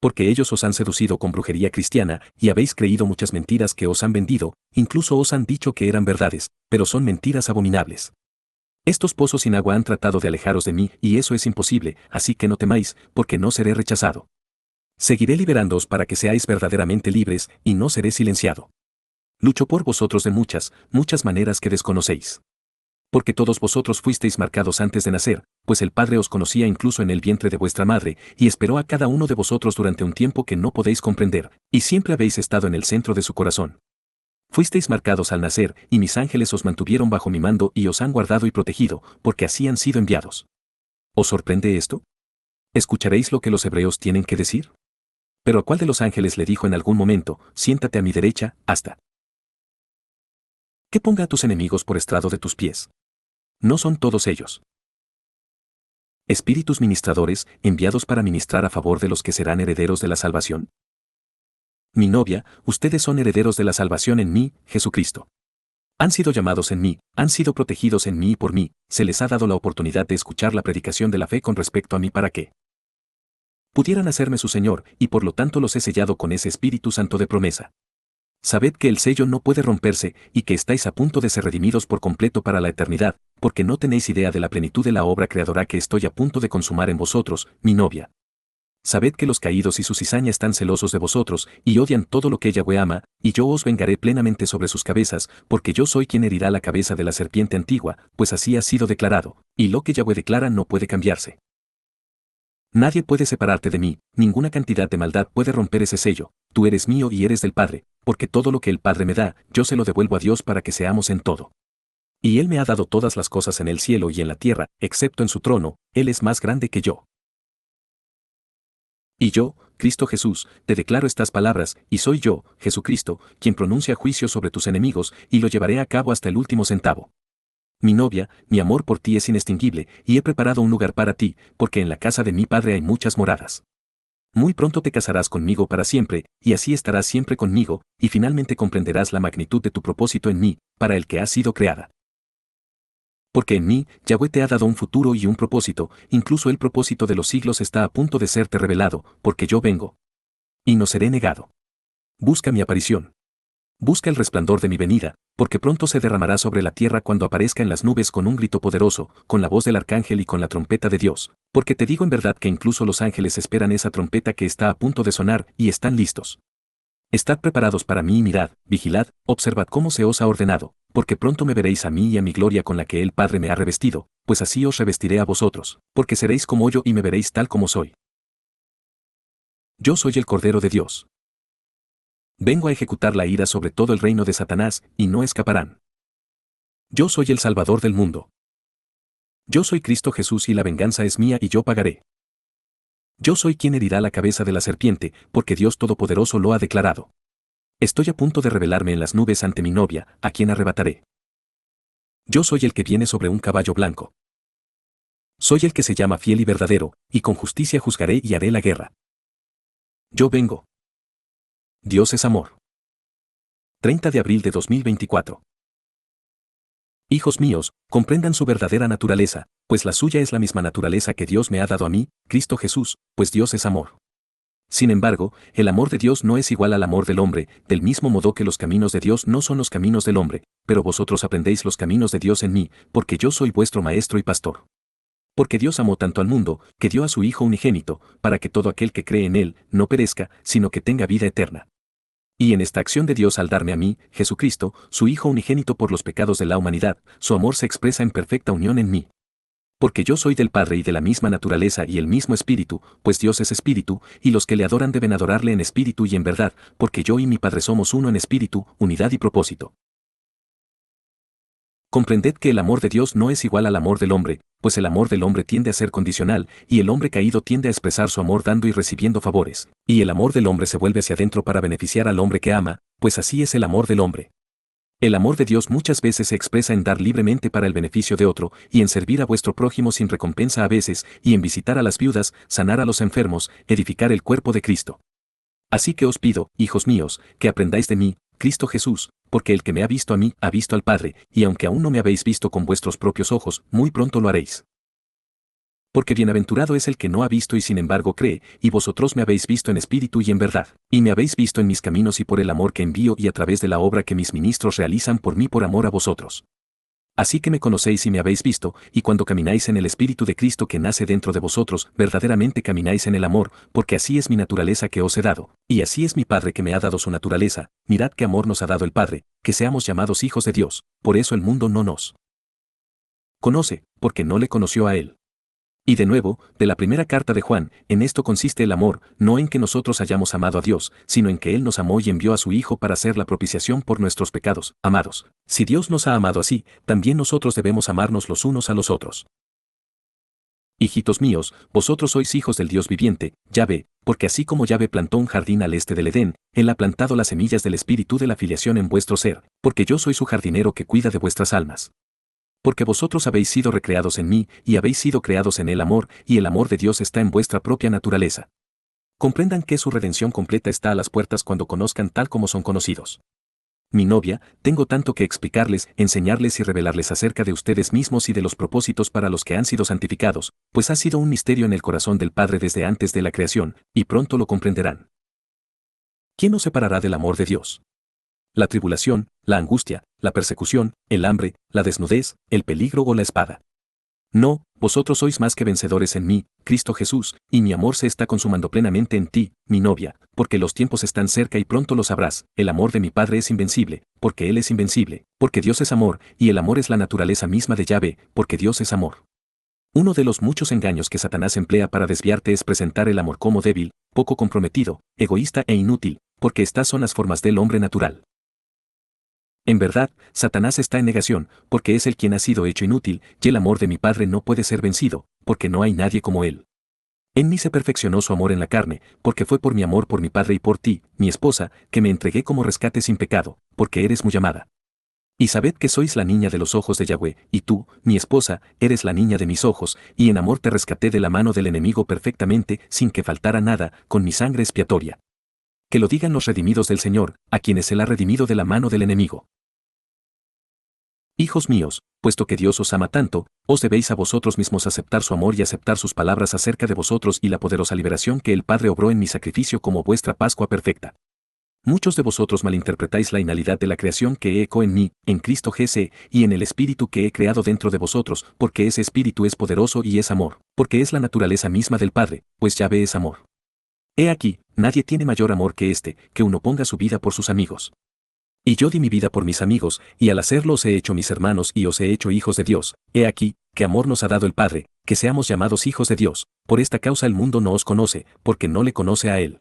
Porque ellos os han seducido con brujería cristiana, y habéis creído muchas mentiras que os han vendido, incluso os han dicho que eran verdades, pero son mentiras abominables. Estos pozos sin agua han tratado de alejaros de mí, y eso es imposible, así que no temáis, porque no seré rechazado. Seguiré liberándoos para que seáis verdaderamente libres, y no seré silenciado. Lucho por vosotros de muchas, muchas maneras que desconocéis. Porque todos vosotros fuisteis marcados antes de nacer, pues el Padre os conocía incluso en el vientre de vuestra madre, y esperó a cada uno de vosotros durante un tiempo que no podéis comprender, y siempre habéis estado en el centro de su corazón. Fuisteis marcados al nacer, y mis ángeles os mantuvieron bajo mi mando y os han guardado y protegido, porque así han sido enviados. ¿Os sorprende esto? ¿Escucharéis lo que los hebreos tienen que decir? Pero ¿a cuál de los ángeles le dijo en algún momento, siéntate a mi derecha, hasta que ponga a tus enemigos por estrado de tus pies? No son todos ellos espíritus ministradores, enviados para ministrar a favor de los que serán herederos de la salvación. Mi novia, ustedes son herederos de la salvación en mí, Jesucristo. Han sido llamados en mí, han sido protegidos en mí y por mí, se les ha dado la oportunidad de escuchar la predicación de la fe con respecto a mí para que pudieran hacerme su Señor, y por lo tanto los he sellado con ese Espíritu Santo de promesa. Sabed que el sello no puede romperse, y que estáis a punto de ser redimidos por completo para la eternidad, porque no tenéis idea de la plenitud de la obra creadora que estoy a punto de consumar en vosotros, mi novia. Sabed que los caídos y su cizaña están celosos de vosotros, y odian todo lo que Yahweh ama, y yo os vengaré plenamente sobre sus cabezas, porque yo soy quien herirá la cabeza de la serpiente antigua, pues así ha sido declarado, y lo que Yahweh declara no puede cambiarse. Nadie puede separarte de mí, ninguna cantidad de maldad puede romper ese sello, tú eres mío y eres del Padre, porque todo lo que el Padre me da, yo se lo devuelvo a Dios para que seamos en todo. Y Él me ha dado todas las cosas en el cielo y en la tierra, excepto en su trono, Él es más grande que yo. Y yo, Cristo Jesús, te declaro estas palabras, y soy yo, Jesucristo, quien pronuncia juicio sobre tus enemigos, y lo llevaré a cabo hasta el último centavo. Mi novia, mi amor por ti es inextinguible, y he preparado un lugar para ti, porque en la casa de mi Padre hay muchas moradas. Muy pronto te casarás conmigo para siempre, y así estarás siempre conmigo, y finalmente comprenderás la magnitud de tu propósito en mí, para el que has sido creada. Porque en mí, Yahweh te ha dado un futuro y un propósito, incluso el propósito de los siglos está a punto de serte revelado, porque yo vengo. Y no seré negado. Busca mi aparición. Busca el resplandor de mi venida, porque pronto se derramará sobre la tierra cuando aparezca en las nubes con un grito poderoso, con la voz del arcángel y con la trompeta de Dios, porque te digo en verdad que incluso los ángeles esperan esa trompeta que está a punto de sonar, y están listos. Estad preparados para mí y mirad, vigilad, observad cómo se os ha ordenado, porque pronto me veréis a mí y a mi gloria con la que el Padre me ha revestido, pues así os revestiré a vosotros, porque seréis como yo y me veréis tal como soy. Yo soy el Cordero de Dios. Vengo a ejecutar la ira sobre todo el reino de Satanás, y no escaparán. Yo soy el Salvador del mundo. Yo soy Cristo Jesús y la venganza es mía y yo pagaré. Yo soy quien herirá la cabeza de la serpiente, porque Dios Todopoderoso lo ha declarado. Estoy a punto de revelarme en las nubes ante mi novia, a quien arrebataré. Yo soy el que viene sobre un caballo blanco. Soy el que se llama fiel y verdadero, y con justicia juzgaré y haré la guerra. Yo vengo. Dios es amor. 30 de abril de 2024. Hijos míos, comprendan su verdadera naturaleza, pues la suya es la misma naturaleza que Dios me ha dado a mí, Cristo Jesús, pues Dios es amor. Sin embargo, el amor de Dios no es igual al amor del hombre, del mismo modo que los caminos de Dios no son los caminos del hombre, pero vosotros aprendéis los caminos de Dios en mí, porque yo soy vuestro maestro y pastor. Porque Dios amó tanto al mundo, que dio a su Hijo unigénito, para que todo aquel que cree en Él, no perezca, sino que tenga vida eterna. Y en esta acción de Dios al darme a mí, Jesucristo, su Hijo unigénito por los pecados de la humanidad, su amor se expresa en perfecta unión en mí. Porque yo soy del Padre y de la misma naturaleza y el mismo Espíritu, pues Dios es Espíritu, y los que le adoran deben adorarle en espíritu y en verdad, porque yo y mi Padre somos uno en espíritu, unidad y propósito. Comprended que el amor de Dios no es igual al amor del hombre, pues el amor del hombre tiende a ser condicional, y el hombre caído tiende a expresar su amor dando y recibiendo favores, y el amor del hombre se vuelve hacia adentro para beneficiar al hombre que ama, pues así es el amor del hombre. El amor de Dios muchas veces se expresa en dar libremente para el beneficio de otro, y en servir a vuestro prójimo sin recompensa a veces, y en visitar a las viudas, sanar a los enfermos, edificar el cuerpo de Cristo. Así que os pido, hijos míos, que aprendáis de mí, Cristo Jesús, porque el que me ha visto a mí, ha visto al Padre, y aunque aún no me habéis visto con vuestros propios ojos, muy pronto lo haréis. Porque bienaventurado es el que no ha visto y sin embargo cree, y vosotros me habéis visto en espíritu y en verdad, y me habéis visto en mis caminos y por el amor que envío y a través de la obra que mis ministros realizan por mí por amor a vosotros. Así que me conocéis y me habéis visto, y cuando camináis en el Espíritu de Cristo que nace dentro de vosotros, verdaderamente camináis en el amor, porque así es mi naturaleza que os he dado, y así es mi Padre que me ha dado su naturaleza. Mirad qué amor nos ha dado el Padre, que seamos llamados hijos de Dios, por eso el mundo no nos conoce, porque no le conoció a él. Y de nuevo, de la primera carta de Juan, en esto consiste el amor, no en que nosotros hayamos amado a Dios, sino en que Él nos amó y envió a su Hijo para hacer la propiciación por nuestros pecados. Amados, si Dios nos ha amado así, también nosotros debemos amarnos los unos a los otros. Hijitos míos, vosotros sois hijos del Dios viviente, Yahvé, porque así como Yahvé plantó un jardín al este del Edén, Él ha plantado las semillas del espíritu de la filiación en vuestro ser, porque yo soy su jardinero que cuida de vuestras almas. Porque vosotros habéis sido recreados en mí, y habéis sido creados en el amor, y el amor de Dios está en vuestra propia naturaleza. Comprendan que su redención completa está a las puertas cuando conozcan tal como son conocidos. Mi novia, tengo tanto que explicarles, enseñarles y revelarles acerca de ustedes mismos y de los propósitos para los que han sido santificados, pues ha sido un misterio en el corazón del Padre desde antes de la creación, y pronto lo comprenderán. ¿Quién nos separará del amor de Dios? La tribulación, la angustia, la persecución, el hambre, la desnudez, el peligro o la espada. No, vosotros sois más que vencedores en mí, Cristo Jesús, y mi amor se está consumando plenamente en ti, mi novia, porque los tiempos están cerca y pronto lo sabrás. El amor de mi Padre es invencible, porque Él es invencible, porque Dios es amor, y el amor es la naturaleza misma de Yahvé, porque Dios es amor. Uno de los muchos engaños que Satanás emplea para desviarte es presentar el amor como débil, poco comprometido, egoísta e inútil, porque estas son las formas del hombre natural. En verdad, Satanás está en negación, porque es el quien ha sido hecho inútil, y el amor de mi Padre no puede ser vencido, porque no hay nadie como Él. En mí se perfeccionó su amor en la carne, porque fue por mi amor por mi Padre y por ti, mi esposa, que me entregué como rescate sin pecado, porque eres muy amada. Y sabed que sois la niña de los ojos de Yahvé, y tú, mi esposa, eres la niña de mis ojos, y en amor te rescaté de la mano del enemigo perfectamente, sin que faltara nada, con mi sangre expiatoria. Que lo digan los redimidos del Señor, a quienes Él ha redimido de la mano del enemigo. Hijos míos, puesto que Dios os ama tanto, os debéis a vosotros mismos aceptar su amor y aceptar sus palabras acerca de vosotros y la poderosa liberación que el Padre obró en mi sacrificio como vuestra Pascua perfecta. Muchos de vosotros malinterpretáis la inalidad de la creación que eco en mí, en Cristo Jesús, y en el Espíritu que he creado dentro de vosotros, porque ese Espíritu es poderoso y es amor, porque es la naturaleza misma del Padre, pues Yahvé es amor. He aquí, nadie tiene mayor amor que este, que uno ponga su vida por sus amigos. Y yo di mi vida por mis amigos, y al hacerlo os he hecho mis hermanos y os he hecho hijos de Dios. He aquí, qué amor nos ha dado el Padre, que seamos llamados hijos de Dios. Por esta causa el mundo no os conoce, porque no le conoce a Él.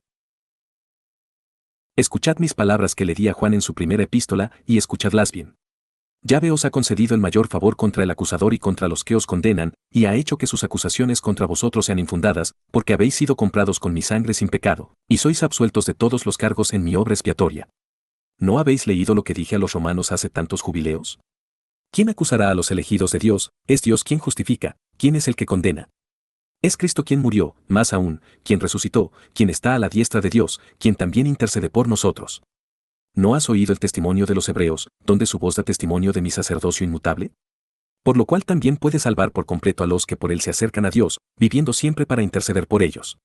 Escuchad mis palabras que le di a Juan en su primera epístola, y escuchadlas bien. Yahvé os ha concedido el mayor favor contra el acusador y contra los que os condenan, y ha hecho que sus acusaciones contra vosotros sean infundadas, porque habéis sido comprados con mi sangre sin pecado, y sois absueltos de todos los cargos en mi obra expiatoria. ¿No habéis leído lo que dije a los romanos hace tantos jubileos? ¿Quién acusará a los elegidos de Dios? Es Dios quien justifica. ¿Quién es el que condena? Es Cristo quien murió, más aún, quien resucitó, quien está a la diestra de Dios, quien también intercede por nosotros. ¿No has oído el testimonio de los hebreos, donde su voz da testimonio de mi sacerdocio inmutable? Por lo cual también puede salvar por completo a los que por él se acercan a Dios, viviendo siempre para interceder por ellos.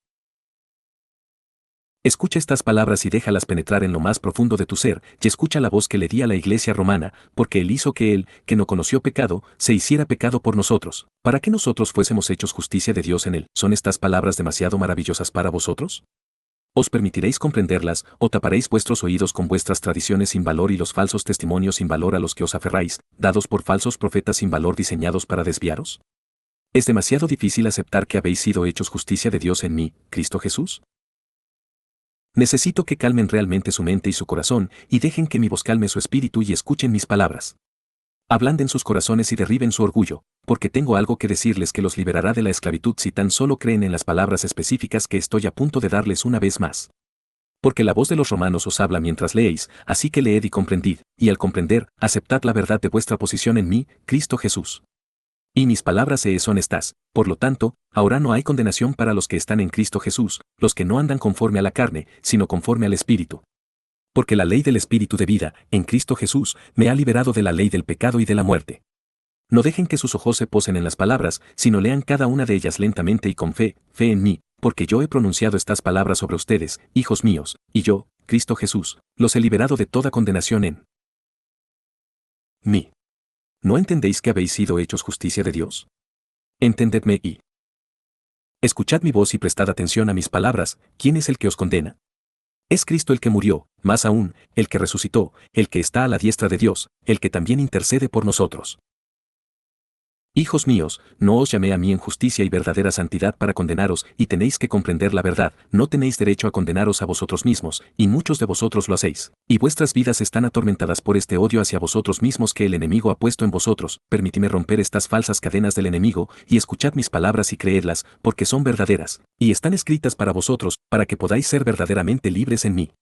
Escucha estas palabras y déjalas penetrar en lo más profundo de tu ser, y escucha la voz que le di a la iglesia romana, porque él hizo que él, que no conoció pecado, se hiciera pecado por nosotros, para que nosotros fuésemos hechos justicia de Dios en él. ¿Son estas palabras demasiado maravillosas para vosotros? ¿Os permitiréis comprenderlas, o taparéis vuestros oídos con vuestras tradiciones sin valor y los falsos testimonios sin valor a los que os aferráis, dados por falsos profetas sin valor diseñados para desviaros? ¿Es demasiado difícil aceptar que habéis sido hechos justicia de Dios en mí, Cristo Jesús? Necesito que calmen realmente su mente y su corazón, y dejen que mi voz calme su espíritu y escuchen mis palabras. Ablanden sus corazones y derriben su orgullo, porque tengo algo que decirles que los liberará de la esclavitud si tan solo creen en las palabras específicas que estoy a punto de darles una vez más. Porque la voz de los romanos os habla mientras leéis, así que leed y comprendid, y al comprender, aceptad la verdad de vuestra posición en mí, Cristo Jesús. Y mis palabras son estas, por lo tanto, ahora no hay condenación para los que están en Cristo Jesús, los que no andan conforme a la carne, sino conforme al Espíritu. Porque la ley del Espíritu de vida, en Cristo Jesús, me ha liberado de la ley del pecado y de la muerte. No dejen que sus ojos se posen en las palabras, sino lean cada una de ellas lentamente y con fe en mí, porque yo he pronunciado estas palabras sobre ustedes, hijos míos, y yo, Cristo Jesús, los he liberado de toda condenación en mí. ¿No entendéis que habéis sido hechos justicia de Dios? Entendedme y escuchad mi voz y prestad atención a mis palabras. ¿Quién es el que os condena? Es Cristo el que murió, más aún, el que resucitó, el que está a la diestra de Dios, el que también intercede por nosotros. Hijos míos, no os llamé a mí en justicia y verdadera santidad para condenaros, y tenéis que comprender la verdad, no tenéis derecho a condenaros a vosotros mismos, y muchos de vosotros lo hacéis, y vuestras vidas están atormentadas por este odio hacia vosotros mismos que el enemigo ha puesto en vosotros. Permitidme romper estas falsas cadenas del enemigo, y escuchad mis palabras y creedlas, porque son verdaderas, y están escritas para vosotros, para que podáis ser verdaderamente libres en mí.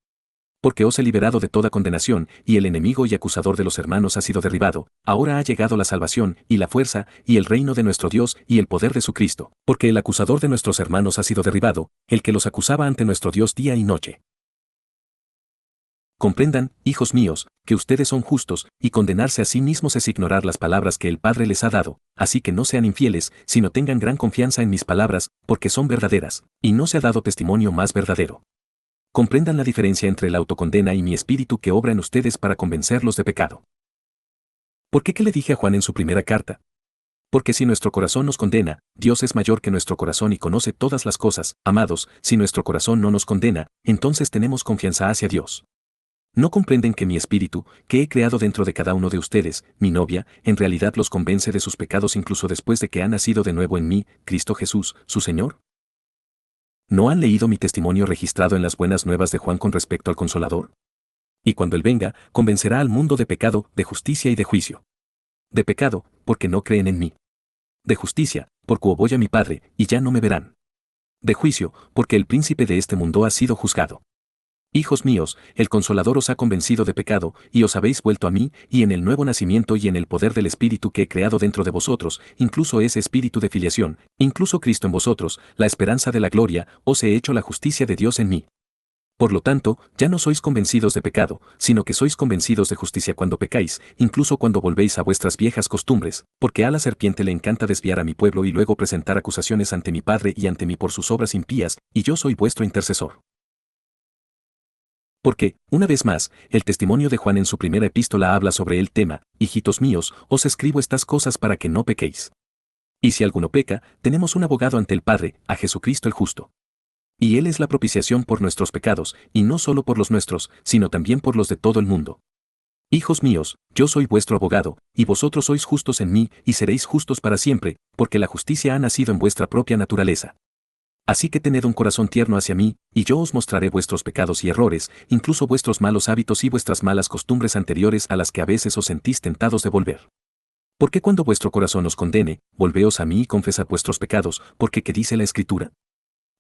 Porque os he liberado de toda condenación, y el enemigo y acusador de los hermanos ha sido derribado, ahora ha llegado la salvación, y la fuerza, y el reino de nuestro Dios, y el poder de su Cristo, porque el acusador de nuestros hermanos ha sido derribado, el que los acusaba ante nuestro Dios día y noche. Comprendan, hijos míos, que ustedes son justos, y condenarse a sí mismos es ignorar las palabras que el Padre les ha dado, así que no sean infieles, sino tengan gran confianza en mis palabras, porque son verdaderas, y no se ha dado testimonio más verdadero. Comprendan la diferencia entre la autocondena y mi espíritu que obra en ustedes para convencerlos de pecado. ¿Por qué le dije a Juan en su primera carta? Porque si nuestro corazón nos condena, Dios es mayor que nuestro corazón y conoce todas las cosas. Amados, si nuestro corazón no nos condena, entonces tenemos confianza hacia Dios. ¿No comprenden que mi espíritu, que he creado dentro de cada uno de ustedes, mi novia, en realidad los convence de sus pecados incluso después de que han nacido de nuevo en mí, Cristo Jesús, su Señor? ¿No han leído mi testimonio registrado en las buenas nuevas de Juan con respecto al Consolador? Y cuando Él venga, convencerá al mundo de pecado, de justicia y de juicio. De pecado, porque no creen en mí. De justicia, porque voy a mi Padre, y ya no me verán. De juicio, porque el príncipe de este mundo ha sido juzgado. Hijos míos, el Consolador os ha convencido de pecado, y os habéis vuelto a mí, y en el nuevo nacimiento y en el poder del Espíritu que he creado dentro de vosotros, incluso ese espíritu de filiación, incluso Cristo en vosotros, la esperanza de la gloria, os he hecho la justicia de Dios en mí. Por lo tanto, ya no sois convencidos de pecado, sino que sois convencidos de justicia cuando pecáis, incluso cuando volvéis a vuestras viejas costumbres, porque a la serpiente le encanta desviar a mi pueblo y luego presentar acusaciones ante mi Padre y ante mí por sus obras impías, y yo soy vuestro intercesor. Porque, una vez más, el testimonio de Juan en su primera epístola habla sobre el tema, hijitos míos, os escribo estas cosas para que no pequéis. Y si alguno peca, tenemos un abogado ante el Padre, a Jesucristo el justo. Y Él es la propiciación por nuestros pecados, y no solo por los nuestros, sino también por los de todo el mundo. Hijos míos, yo soy vuestro abogado, y vosotros sois justos en mí, y seréis justos para siempre, porque la justicia ha nacido en vuestra propia naturaleza. Así que tened un corazón tierno hacia mí, y yo os mostraré vuestros pecados y errores, incluso vuestros malos hábitos y vuestras malas costumbres anteriores a las que a veces os sentís tentados de volver. Porque cuando vuestro corazón os condene, volveos a mí y confesad vuestros pecados, porque ¿qué dice la Escritura?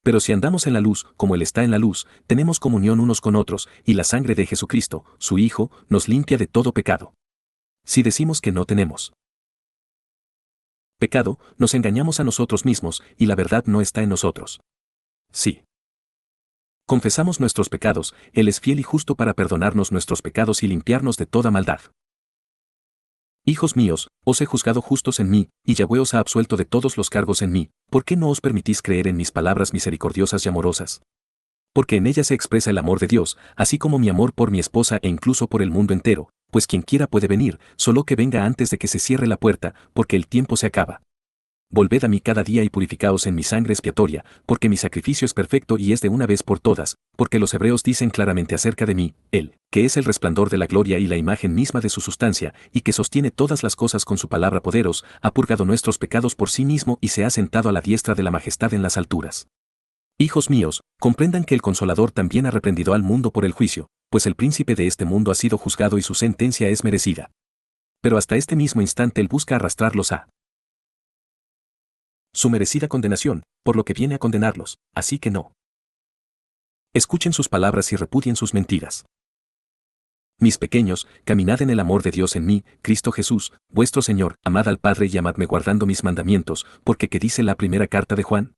Pero si andamos en la luz, como Él está en la luz, tenemos comunión unos con otros, y la sangre de Jesucristo, su Hijo, nos limpia de todo pecado. Si decimos que no tenemos pecado, nos engañamos a nosotros mismos, y la verdad no está en nosotros. Sí. Confesamos nuestros pecados, Él es fiel y justo para perdonarnos nuestros pecados y limpiarnos de toda maldad. Hijos míos, os he juzgado justos en mí, y Yahweh os ha absuelto de todos los cargos en mí. ¿Por qué no os permitís creer en mis palabras misericordiosas y amorosas? Porque en ellas se expresa el amor de Dios, así como mi amor por mi esposa e incluso por el mundo entero, pues quien quiera puede venir, solo que venga antes de que se cierre la puerta, porque el tiempo se acaba. Volved a mí cada día y purificaos en mi sangre expiatoria, porque mi sacrificio es perfecto y es de una vez por todas, porque los hebreos dicen claramente acerca de mí, Él, que es el resplandor de la gloria y la imagen misma de su sustancia, y que sostiene todas las cosas con su palabra poderos, ha purgado nuestros pecados por sí mismo y se ha sentado a la diestra de la majestad en las alturas. Hijos míos, comprendan que el Consolador también ha reprendido al mundo por el juicio, pues el príncipe de este mundo ha sido juzgado y su sentencia es merecida. Pero hasta este mismo instante Él busca arrastrarlos a su merecida condenación, por lo que viene a condenarlos, así que no Escuchen sus palabras y repudien sus mentiras. Mis pequeños, caminad en el amor de Dios en mí, Cristo Jesús, vuestro Señor, amad al Padre y amadme guardando mis mandamientos, porque ¿qué dice la primera carta de Juan?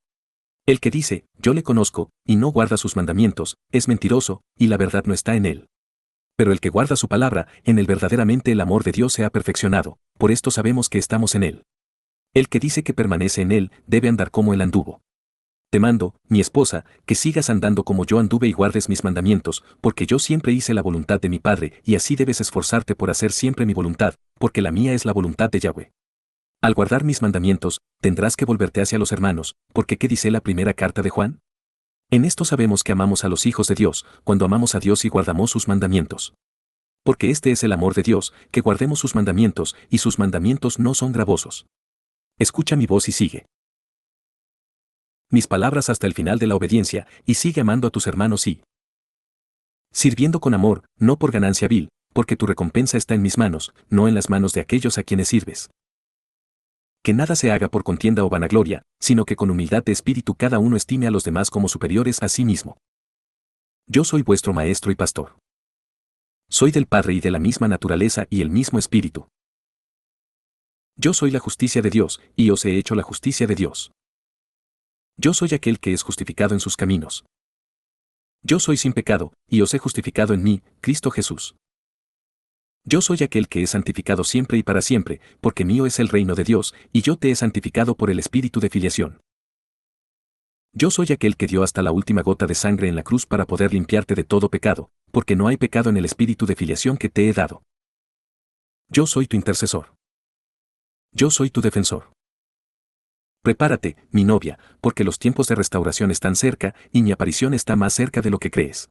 El que dice, yo le conozco, y no guarda sus mandamientos, es mentiroso, y la verdad no está en él. Pero el que guarda su palabra, en él verdaderamente el amor de Dios se ha perfeccionado, por esto sabemos que estamos en él. El que dice que permanece en él, debe andar como él anduvo. Te mando, mi esposa, que sigas andando como yo anduve y guardes mis mandamientos, porque yo siempre hice la voluntad de mi Padre, y así debes esforzarte por hacer siempre mi voluntad, porque la mía es la voluntad de Yahweh. Al guardar mis mandamientos, tendrás que volverte hacia los hermanos, porque ¿qué dice la primera carta de Juan? En esto sabemos que amamos a los hijos de Dios, cuando amamos a Dios y guardamos sus mandamientos. Porque este es el amor de Dios, que guardemos sus mandamientos, y sus mandamientos no son gravosos. Escucha mi voz y sigue mis palabras hasta el final de la obediencia, y sigue amando a tus hermanos y sirviendo con amor, no por ganancia vil, porque tu recompensa está en mis manos, no en las manos de aquellos a quienes sirves. Que nada se haga por contienda o vanagloria, sino que con humildad de espíritu cada uno estime a los demás como superiores a sí mismo. Yo soy vuestro maestro y pastor. Soy del Padre y de la misma naturaleza y el mismo espíritu. Yo soy la justicia de Dios, y os he hecho la justicia de Dios. Yo soy aquel que es justificado en sus caminos. Yo soy sin pecado, y os he justificado en mí, Cristo Jesús. Yo soy aquel que es santificado siempre y para siempre, porque mío es el reino de Dios, y yo te he santificado por el espíritu de filiación. Yo soy aquel que dio hasta la última gota de sangre en la cruz para poder limpiarte de todo pecado, porque no hay pecado en el espíritu de filiación que te he dado. Yo soy tu intercesor. Yo soy tu defensor. Prepárate, mi novia, porque los tiempos de restauración están cerca, y mi aparición está más cerca de lo que crees.